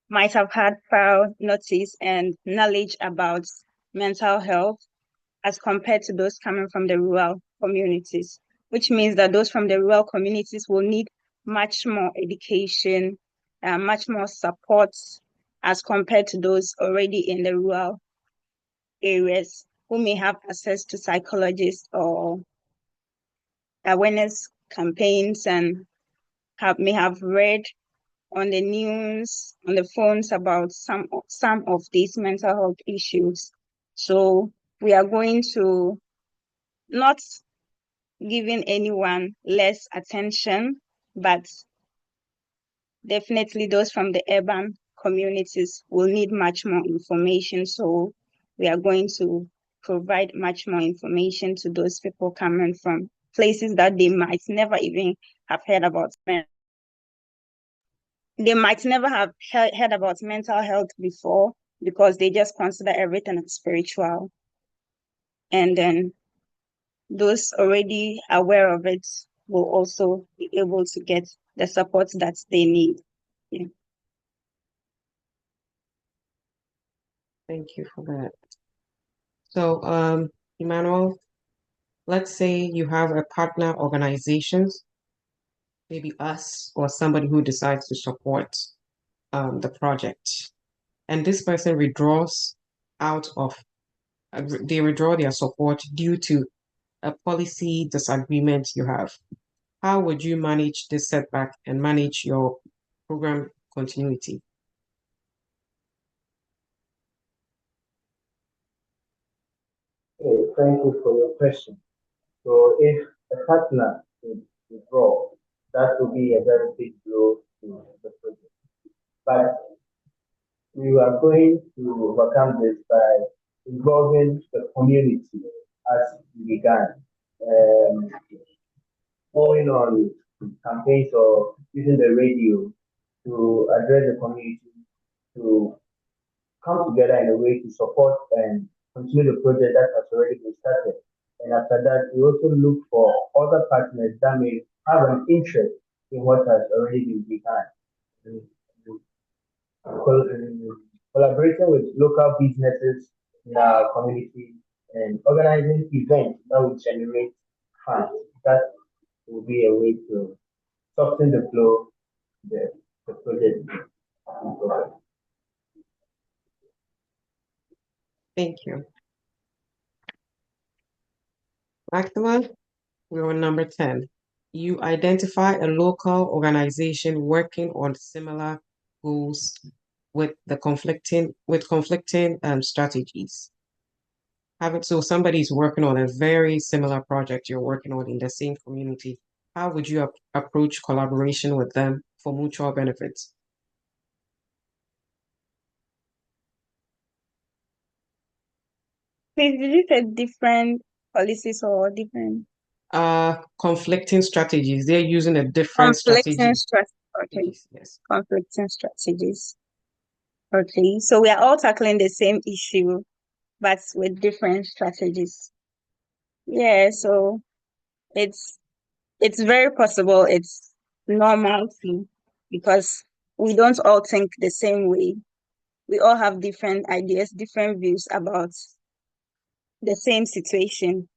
might have had prior notice and knowledge about mental health as compared to those coming from the rural communities, which means that those from the rural communities will need much more education, much more support as compared to those already in the rural areas who may have access to psychologists or awareness campaigns and may have read on the news, on the phones about some of these mental health issues. So we are going to not giving anyone less attention, but definitely those from the urban communities will need much more information. So we are going to provide much more information to those people coming from places that they might never even have heard about. They might never have heard about mental health before because they just consider everything as spiritual. And then those already aware of it will also be able to get the support that they need. Yeah.
Thank you for that. So, Emmanuel, let's say you have a partner organizations, maybe us or somebody who decides to support the project, and this person withdraws out of they withdraw their support due to a policy disagreement you have. How would you manage this setback and manage your program continuity?
Okay, thank you for your question. So if a partner is withdraw, that will be a very big blow to the project. But we are going to overcome this by involving the community as we began. Um, Going on campaigns or using the radio to address the community to come together in a way to support and continue the project that has already been started. And after that, we also look for other partners that may have an interest in what has already been begun. And collaborating with local businesses in our community and organizing events that will generate funds. That will be a way to soften the flow, the, the project.
Thank you. Maxima, we're on number 10. You identify a local organization working on similar goals with conflicting strategies. So somebody's working on a very similar project you're working on in the same community. How would you approach collaboration with them for mutual benefits?
Please, did you say different policies or different
Conflicting strategies. They're using a different
conflicting
strategy.
strategies? Okay,
Yes.
conflicting strategies. Okay, so we are all tackling the same issue, but with different strategies. Yeah, so it's it's very possible. It's normal too, because we don't all think the same way. We all have different ideas, different views about the same situation,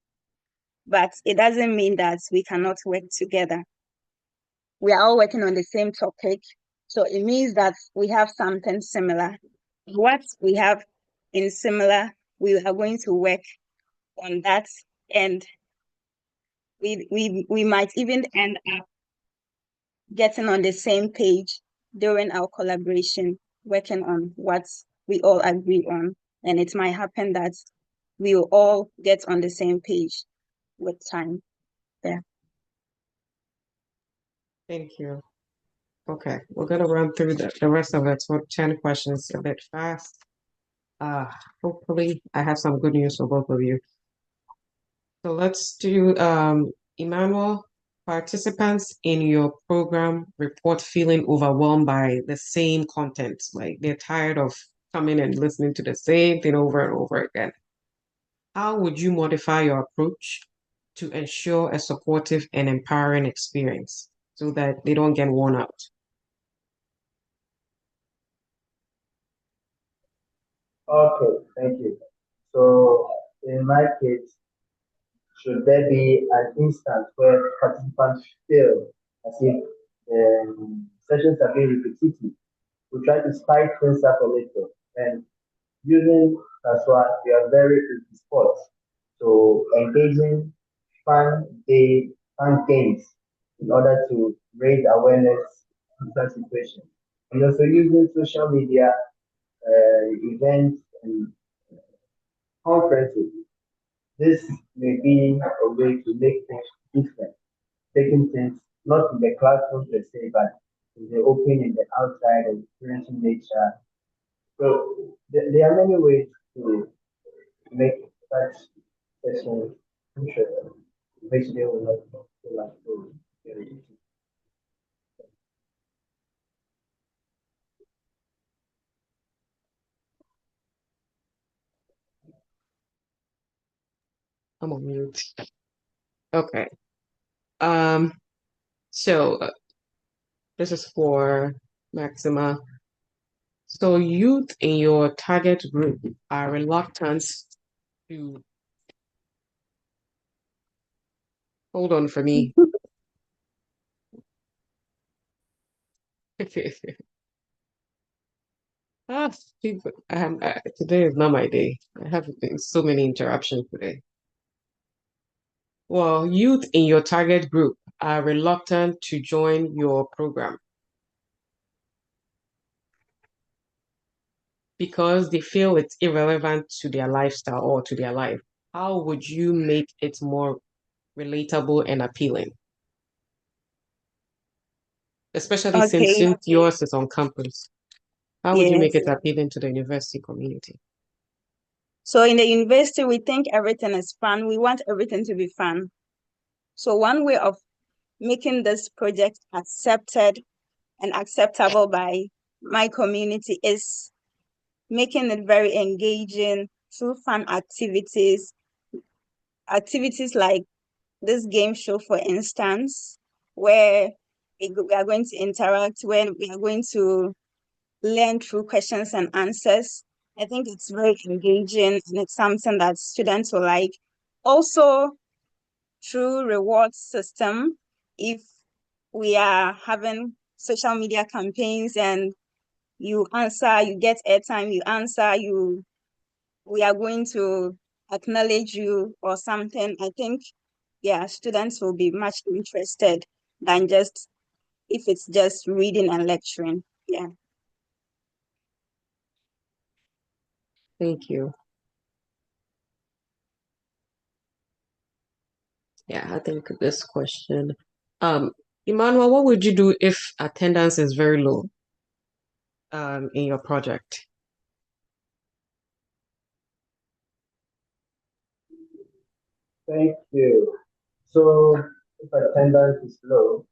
but it doesn't mean that we cannot work together. We are all working on the same topic, so it means that we have something similar. What we have in similar, we are going to work on that, and we might even end up getting on the same page during our collaboration, working on what we all agree on. And it might happen that we will all get on the same page with time. Yeah.
Thank you. Okay, we're gonna run through the rest of it. So 10 questions a bit fast. Uh, Hopefully I have some good news for both of you. So let's do Emmanuel, participants in your program report feeling overwhelmed by the same content. Like they're tired of coming and listening to the same thing over and over again. How would you modify your approach to ensure a supportive and empowering experience so that they don't get worn out?
Okay, thank you. So in my case, should there be an instance where participants feel as if sessions are being repetitive? We try to spice things up a little. And using that's why we are very into sports. So engaging fun day fun games in order to raise awareness in such situations. And also using social media events and conferences. This may be a way to make things different, taking things not in the classroom per se, but in the open, in the outside, and experiencing nature. So there are many ways to make such sessions interesting, which they will not feel like so very easy.
I'm on mute. Okay. Um, so this is for Maxima. So youth in your target group are reluctant to hold on for me. Ah, people, today is not my day. I have been so many interruptions today. Well, youth in your target group are reluctant to join your program because they feel it's irrelevant to their lifestyle or to their life. How would you make it more relatable and appealing? Especially since
Okay.
yours is on campus. How would you make
Yes.
it appealing to the university community?
So in the university, we think everything is fun. We want everything to be fun. So one way of making this project accepted and acceptable by my community is making it very engaging through fun activities. Activities like this game show, for instance, where we are going to interact, where we are going to learn through questions and answers. I think it's very engaging and it's something that students will like. Also, through reward system, if we are having social media campaigns and you answer, you get airtime, you answer, we are going to acknowledge you or something. I think, yeah, students will be much interested than just if it's just reading and lecturing. Yeah.
Thank you. Yeah, I think this question. Emmanuel, what would you do if attendance is very low in your project?
Thank you. So if attendance is low,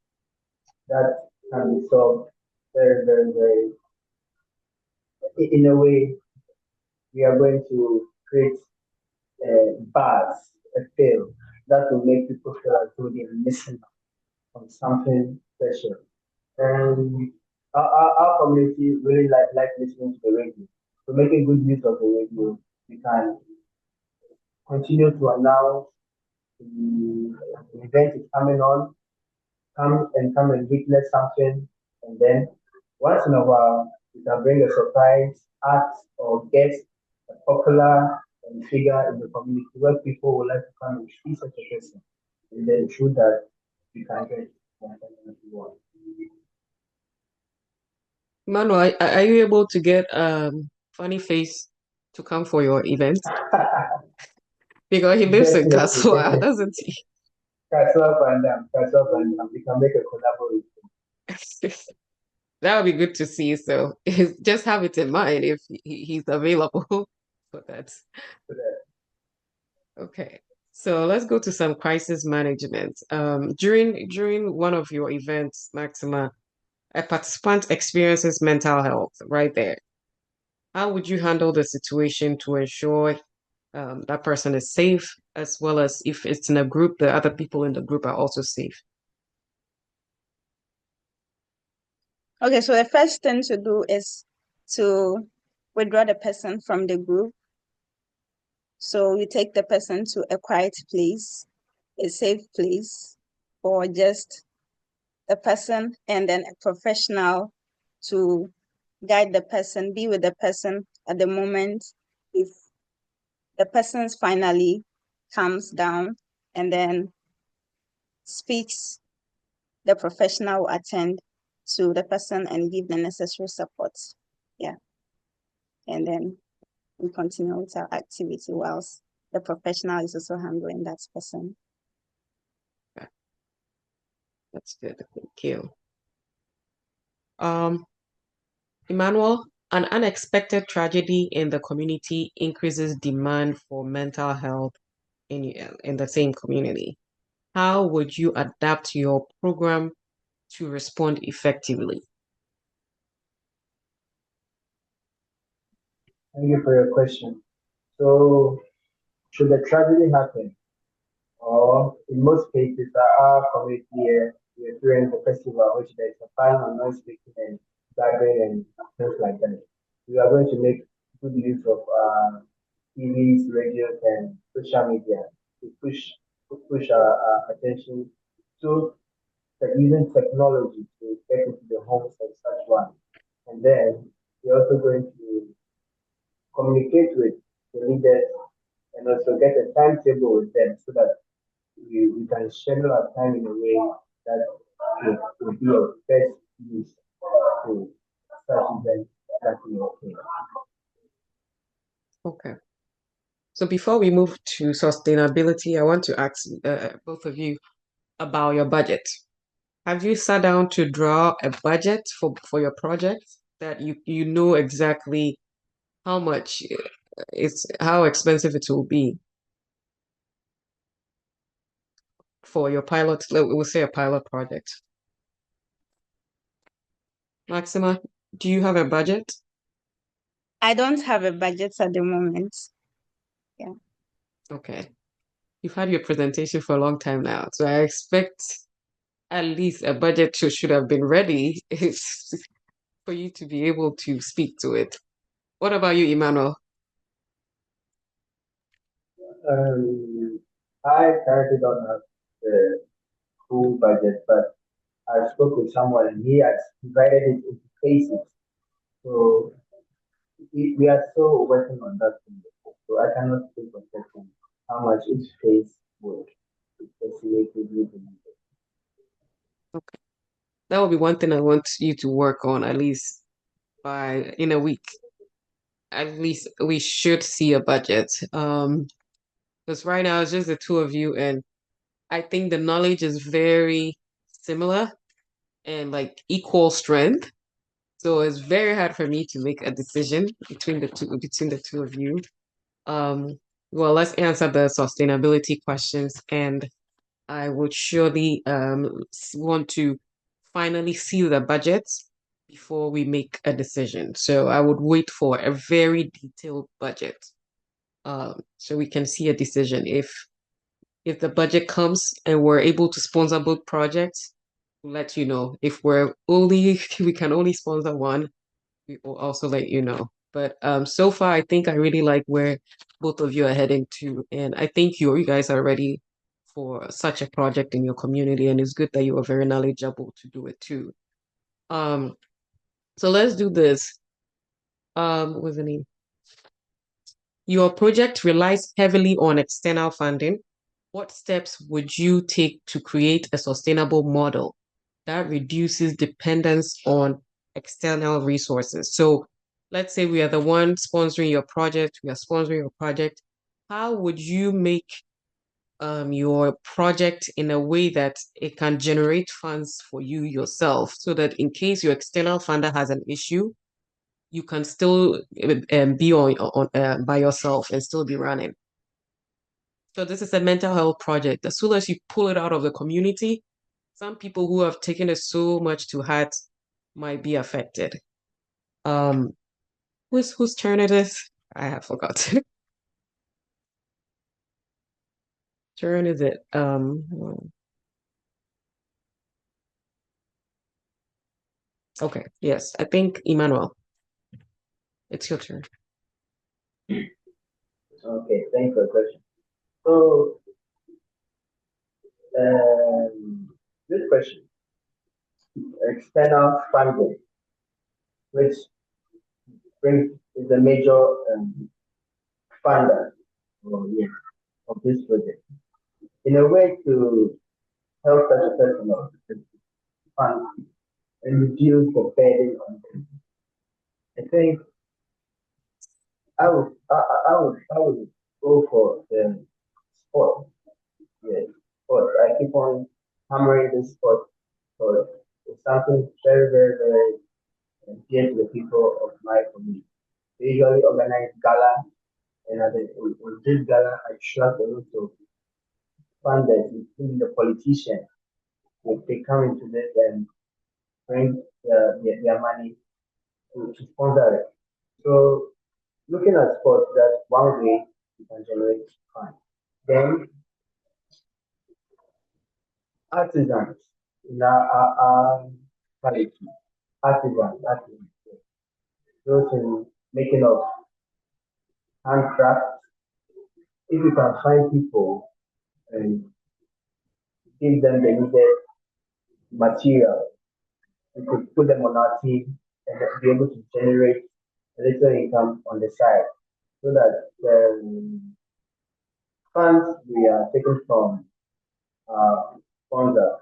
that can be solved very, very, very. In a way, we are going to create bars, a feel that will make people feel as though they are missing out on something special. And our community really like listening to the radio. So making good use of the radio, we can continue to announce the event is coming on, come and witness something, and then once in a while you can bring a surprise act or guest, a popular figure in the community where people would like to come and see such a person, and then through that you can get whatever you want.
Manuel, are you able to get Funny Face to come for your event? Because he lives in
Definitely,
Kaswa,
definitely.
doesn't he?
Catch up and we can make a collaboration.
That would be good to see. So just have it in mind if he's available for that.
So that,
Okay. So let's go to some crisis management. During one of your events, Maxima, a participant experiences mental health right there. How would you handle the situation to ensure that person is safe, as well as if it's in a group, the other people in the group are also safe?
Okay, so the first thing to do is to withdraw the person from the group. So you take the person to a quiet place, a safe place, or just the person and then a professional to guide the person, be with the person at the moment. If the person finally calms down and then speaks, the professional will attend to the person and give the necessary support. Yeah. And then we continue with our activity whilst the professional is also handling that person.
That's good. Thank you. Emmanuel, an unexpected tragedy in the community increases demand for mental health in the same community. How would you adapt your program to respond effectively?
thank you for your question. So, should a tragedy happen, or in most cases, our community here, we experience a festival which there is a ban on noise making and gathering and things like that. We are going to make good use of TVs, radios, and social media to push our attention to using technology to get into the homes of such one. And then we're also going to communicate with the leaders and also get a timetable with them so that we can schedule our time in a way that will be of best use to such events that we occur.
Okay. So before we move to sustainability, I want to ask both of you about your budget. Have you sat down to draw a budget for your project that you know exactly how much how expensive it will be for your pilot, we'll say a pilot project? Maxima, do you have a budget?
I don't have a budget at the moment. Yeah.
Okay. You've had your presentation for a long time now, so I expect at least a budget should have been ready for you to be able to speak to it. What about you, Emmanuel?
Um, I currently don't have the full budget, but I spoke with someone and he has divided it into phases. So we are still working on that thing. So I cannot speak for certain how much each phase would estimatively be.
Okay. That will be one thing I want you to work on at least by in a week. At least we should see a budget. Because right now it's just the two of you, and I think the knowledge is very similar and like equal strength. So it's very hard for me to make a decision between the two of you. Um, well, let's answer the sustainability questions, and I would surely want to finally see the budgets before we make a decision. So I would wait for a very detailed budget, so we can see a decision. If the budget comes and we're able to sponsor both projects, we'll let you know. If we can only sponsor one, we will also let you know. But so far, I think I really like where both of you are heading to, and I think you guys are ready for such a project in your community, and it's good that you are very knowledgeable to do it too. Um, so let's do this. What was the name? Your project relies heavily on external funding. What steps would you take to create a sustainable model that reduces dependence on external resources? So let's say we are the one sponsoring your project, we are sponsoring your project. How would you make your project in a way that it can generate funds for you yourself so that in case your external funder has an issue, you can still be on by yourself and still be running. So this is a mental health project. As soon as you pull it out of the community, some people who have taken it so much to heart might be affected. Um, whose turn it is? I have forgotten. Turn is it? Okay, yes, I think Emmanuel, it's your turn.
Okay, thanks for the question. So, this question, external funding, which brings is a major funder yes, of this project. In a way to help such a person out to fund and reduce the burden on them. I think I would go for the sport. Yes, sport. I keep on hammering this sport. So it's something very, very, very dear to the people of my community. They usually organize gala, and at this gala, I attract a lot of funders, including the politicians. If they come into this and bring their money to sponsor it. So looking at sports, that's one way you can generate funds. Then artisans in our quality, artisans, those in making of handcrafts. If you can find people and give them the needed material, you could put them on our team and be able to generate a little income on the side so that the funds we are taking from sponsor,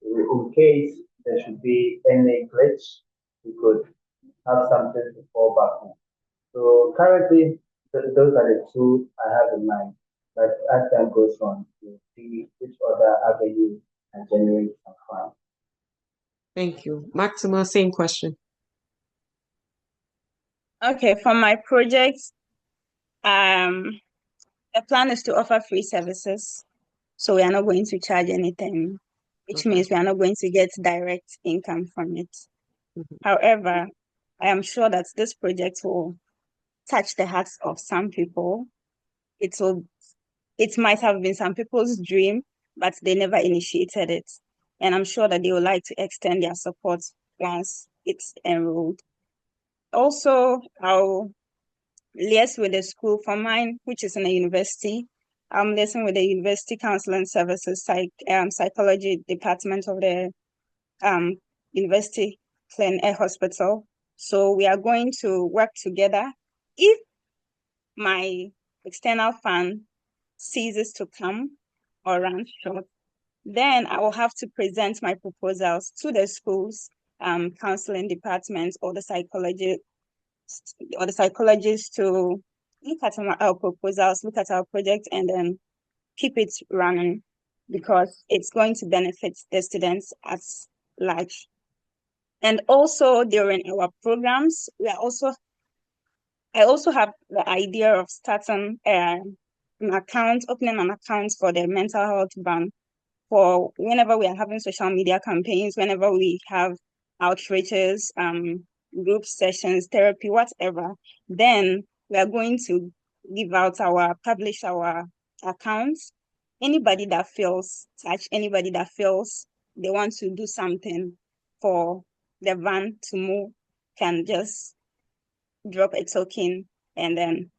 in case there should be any glitch, we could have something to fall back on. So currently, those are the two I have in mind. But as time goes on, we'll see which other avenue can generate some funds.
Thank you. Maxima, same question.
Okay, for my project, the plan is to offer free services. So we are not going to charge anything, which
Okay.
means we are not going to get direct income from it.
Mhm.
However, I am sure that this project will touch the hearts of some people. It might have been some people's dream, but they never initiated it. And I'm sure that they would like to extend their support once it's enrolled. Also, I'll liaise with the school for mine, which is in a university. I'm liaising with the University Counseling Services Psychology Department of the University Clean Air Hospital. So we are going to work together. If my external fund ceases to come or run short, then I will have to present my proposals to the schools, counseling departments or the psychologists to look at our proposals, look at our project, and then keep it running because it's going to benefit the students at large. And also during our programs, I also have the idea of starting opening an account for the mental health bank. for whenever we are having social media campaigns, whenever we have outreaches, group sessions, therapy, whatever, then we are going to publish our accounts. Anybody that feels touched, anybody that feels they want to do something for the van to move can just drop a token, and then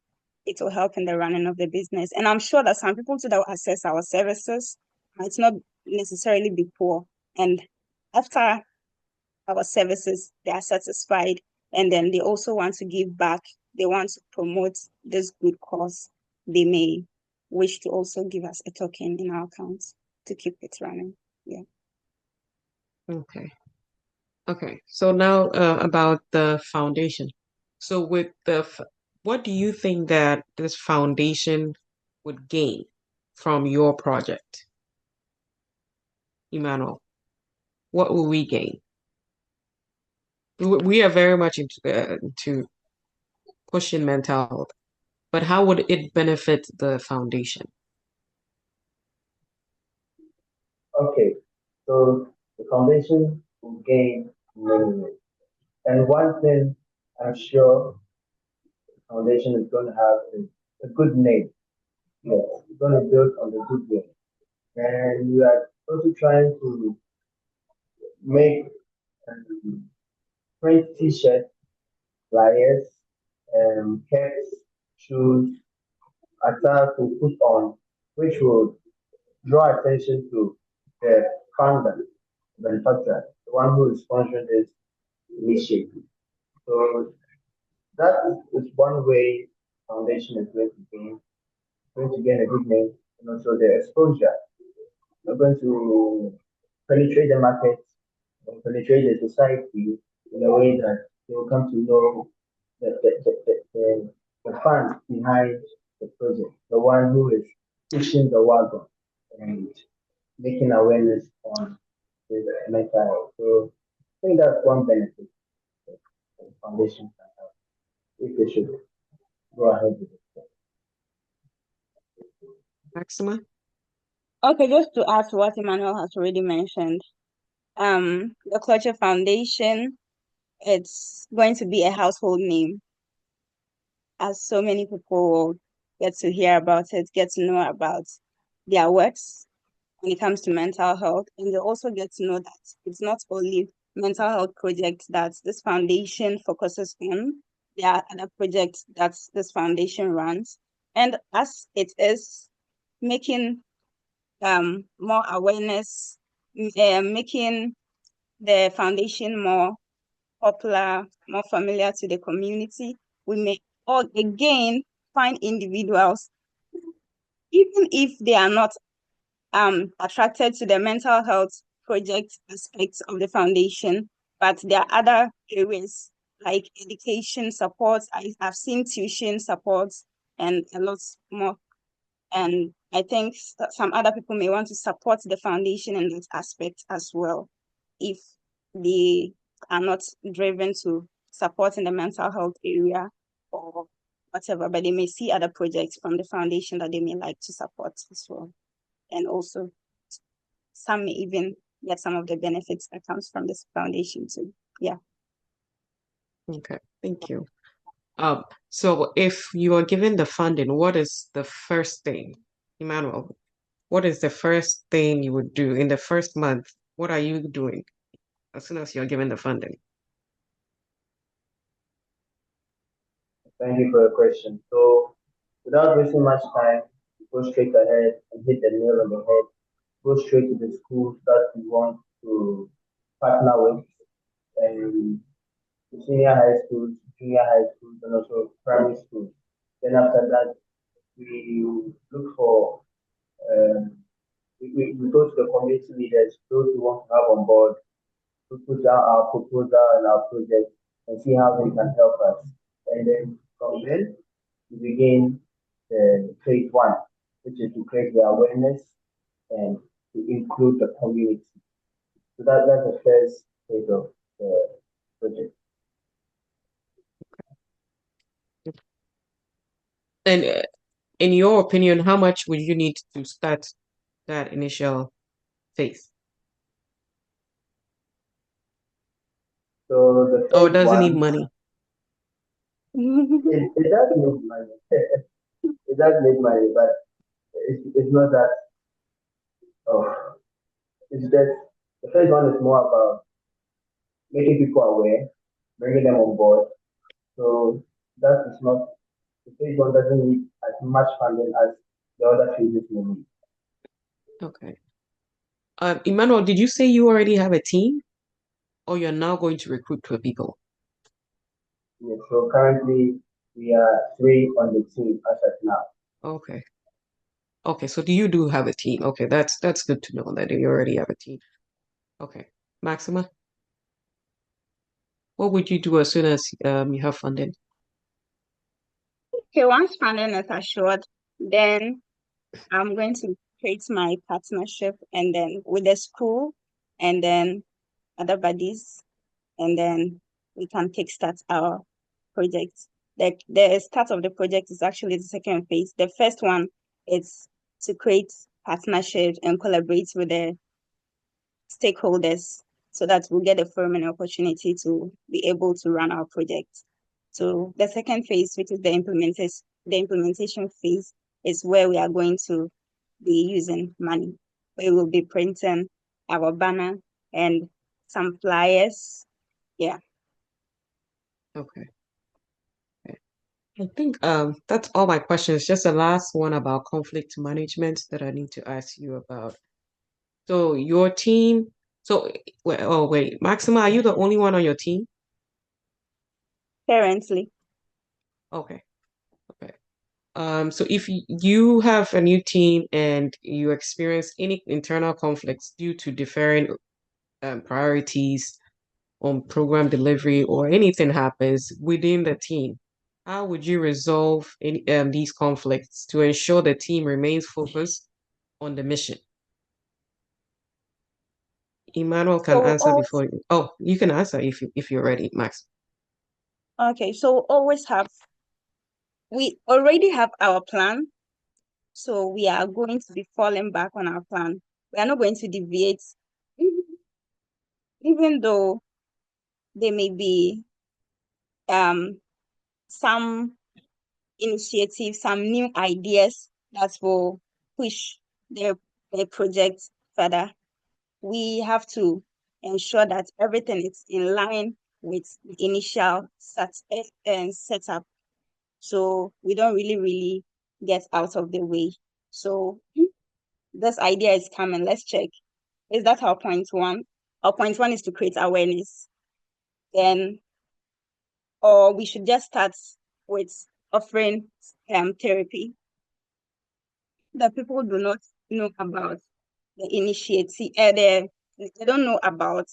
it will help in the running of the business. And I'm sure that some people too that will access our services might not necessarily be poor. And after our services, they are satisfied, and then they also want to give back. They want to promote this good cause. They may wish to also give us a token in our accounts to keep it running. Yeah.
Okay. Okay. So now about the foundation. So what do you think that this foundation would gain from your project, Emmanuel? What will we gain? We are very much into pushing mental health, but how would it benefit the foundation?
Okay, so the foundation will gain many ways. And one thing I'm sure the foundation is going to have is a good name. Yes, it's going to build on the good name. And we are also trying to make print t-shirts, flyers, caps, shoes, attire to put on, which will draw attention to the founder, manufacturer, the one who is sponsoring this initiative. So that is one way foundation is going to gain a good name, and also the exposure. We're going to penetrate the market and penetrate the society in a way that they will come to know the fund behind the project, the one who is pushing the wagon and making awareness on the mental health. So I think that's one benefit that the foundation can have if they should go ahead with it.
Maxima?
Okay, just to add to what Emmanuel has already mentioned, the Culture Foundation, it's going to be a household name, as so many people will get to hear about it, get to know about their works when it comes to mental health. And they also get to know that it's not only mental health projects that this foundation focuses on. There are other projects that this foundation runs. And as it is making more awareness, making the foundation more popular, more familiar to the community, we may all again find individuals, even if they are not attracted to the mental health project aspects of the foundation, but there are other areas like education support. I've seen tuition supports and a lot more. And I think some other people may want to support the foundation in that aspect as well, if they are not driven to support in the mental health area or whatever, but they may see other projects from the foundation that they may like to support as well. And also some may even get some of the benefits that comes from this foundation too. Yeah.
Okay, thank you. So if you are given the funding, what is the first thing, Emmanuel? What is the first thing you would do in the first month? What are you doing as soon as you're given the funding?
Thank you for your question. So, without wasting much time, go straight ahead and hit the nail on the head. Go straight to the schools that we want to partner with, and the senior high schools, junior high schools, and also primary schools. Then after that, we look for um, we go to the community leaders, those who want to have on board, to put down our proposal and our project and see how they can help us. And then from then, we begin the phase one, which is to create the awareness and to include the community. So that's the first phase of the project.
And in your opinion, how much would you need to start that initial phase?
So the
Oh, it
first
doesn't need
one,
money.
it does need money. It does need money, but it's not that. Oh, it's just the first one is more about making people aware, bringing them on board. So that is not the first one doesn't need as much funding as the other phases may need.
Okay. Emmanuel, did you say you already have a team, or you're now going to recruit for people?
Yeah, so currently we are three on the team as of now.
Okay. Okay, so do have a team? Okay, that's good to know that you already have a team. Okay. Maxima, what would you do as soon as you have funding?
Okay, once funding is assured, then I'm going to create my partnership and then with the school and then other bodies, and then we can kickstart our project. The start of the project is actually the second phase. The first one is to create partnerships and collaborate with the stakeholders so that we'll get a firm and opportunity to be able to run our project. So the second phase, which is the implementation phase, is where we are going to be using money. We will be printing our banner and some flyers. Yeah.
Okay. Okay. I think that's all my questions. Just the last one about conflict management that I need to ask you about. So your team, so wait, Maxima, are you the only one on your team?
Currently.
Okay. Okay. So if you have a new team and you experience any internal conflicts due to differing priorities on program delivery or anything happens within the team, how would you resolve these conflicts to ensure the team remains focused on the mission? Emmanuel can
So
answer before you. Oh, you can answer if you're ready, Max.
okay, so we already have our plan. So we are going to be falling back on our plan. We are not going to deviate, even even though there may be um some initiatives, some new ideas that will push the, the project further. We have to ensure that everything is in line with the initial setup. So we don't really get out of the way. So this idea is coming. Let's check. Is that our point one? Our point one is to create awareness. Then, or we should just start with offering therapy that people do not know about the initiative. They don't know about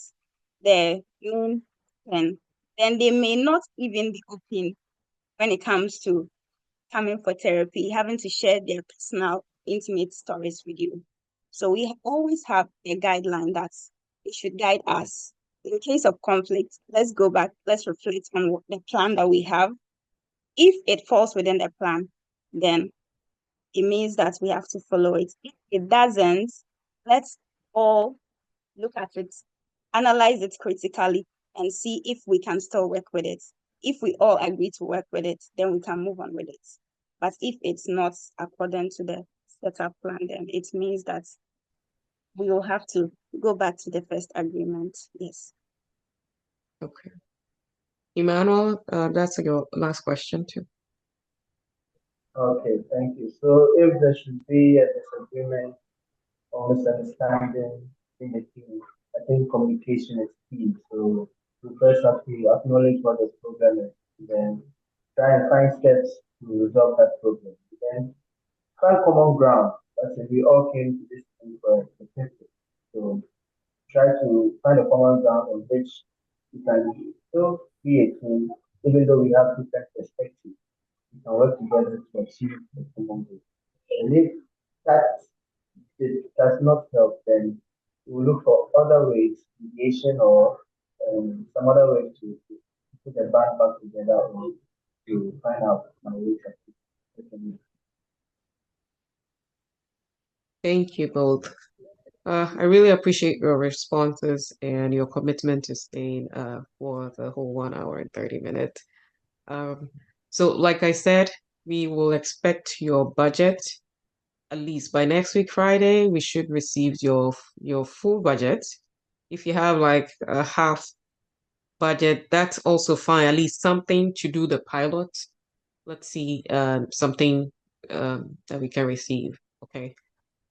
the main thing. Then they may not even be open when it comes to coming for therapy, having to share their personal, intimate stories with you. So we always have a guideline that it should guide us. In case of conflict, let's go back, let's reflect on the plan that we have. If it falls within the plan, then it means that we have to follow it. If it doesn't, let's all look at it, analyze it critically, and see if we can still work with it. If we all agree to work with it, then we can move on with it. But if it's not according to the setup plan, then it means that we will have to go back to the first agreement. Yes.
Okay. Emmanuel, that's your last question too.
Okay, thank you. So if there should be a disagreement or misunderstanding in the team, I think communication is key. So we first have to acknowledge what the problem is, then try and find steps to resolve that problem. Then find common ground. That's if we all came to this thing for a purpose. So try to find a common ground on which we can still be a team, even though we have different perspectives. We can work together to achieve the common goal. And if that it does not help, then we will look for other ways, mediation or some other way to put the band back together or to find out my way to.
Thank you both. I really appreciate your responses and your commitment to staying for the whole 1 hour and 30 minutes. Um, so like I said, we will expect your budget at least by next week, Friday. We should receive your full budget. If you have like a half budget, that's also fine. At least something to do the pilot. Let's see, something that we can receive. Okay.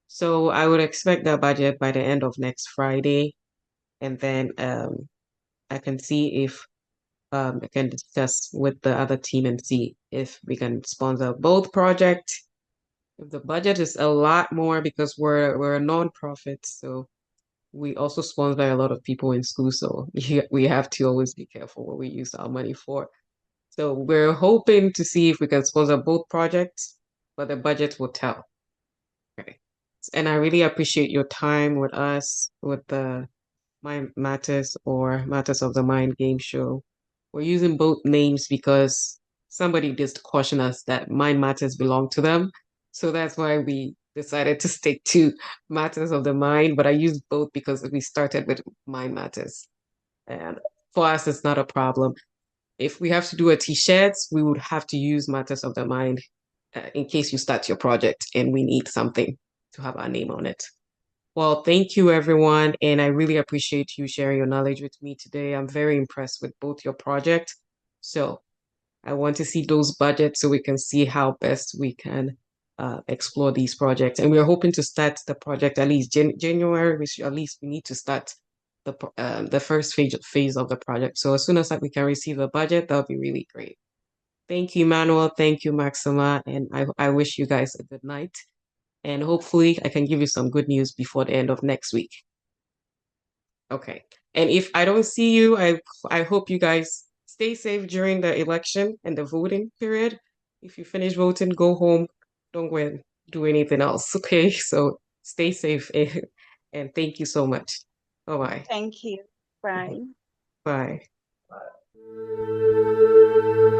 So I would expect that budget by the end of next Friday, and then I can see if I can discuss with the other team and see if we can sponsor both projects. If the budget is a lot more because we're a non-profit, so we also sponsor a lot of people in school, so we have to always be careful what we use our money for. So we're hoping to see if we can sponsor both projects, but the budget will tell. Okay. And I really appreciate your time with us with the Mind Matters or Matters of the Mind game show. We're using both names because somebody just cautioned us that Mind Matters belong to them. So that's why we decided to stick to Matters of the Mind. But I use both because we started with Mind Matters. And for us, it's not a problem. If we have to do a t-shirts, we would have to use Matters of the Mind in case you start your project and we need something to have our name on it. Well, thank you, everyone. And I really appreciate you sharing your knowledge with me today. I'm very impressed with both your project. So I want to see those budgets so we can see how best we can explore these projects. And we're hoping to start the project at least January. At least we need to start the first phase of the project. So as soon as we can receive the budget, that'll be really great. Thank you, Manuel. Thank you, Maxima. And I wish you guys a good night. And hopefully I can give you some good news before the end of next week. Okay. And if I don't see you, I hope you guys stay safe during the election and the voting period. If you finish voting, go home. Don't go and do anything else. Okay. So stay safe and thank you so much. Bye-bye.
Thank you. Bye.
Bye.
Bye.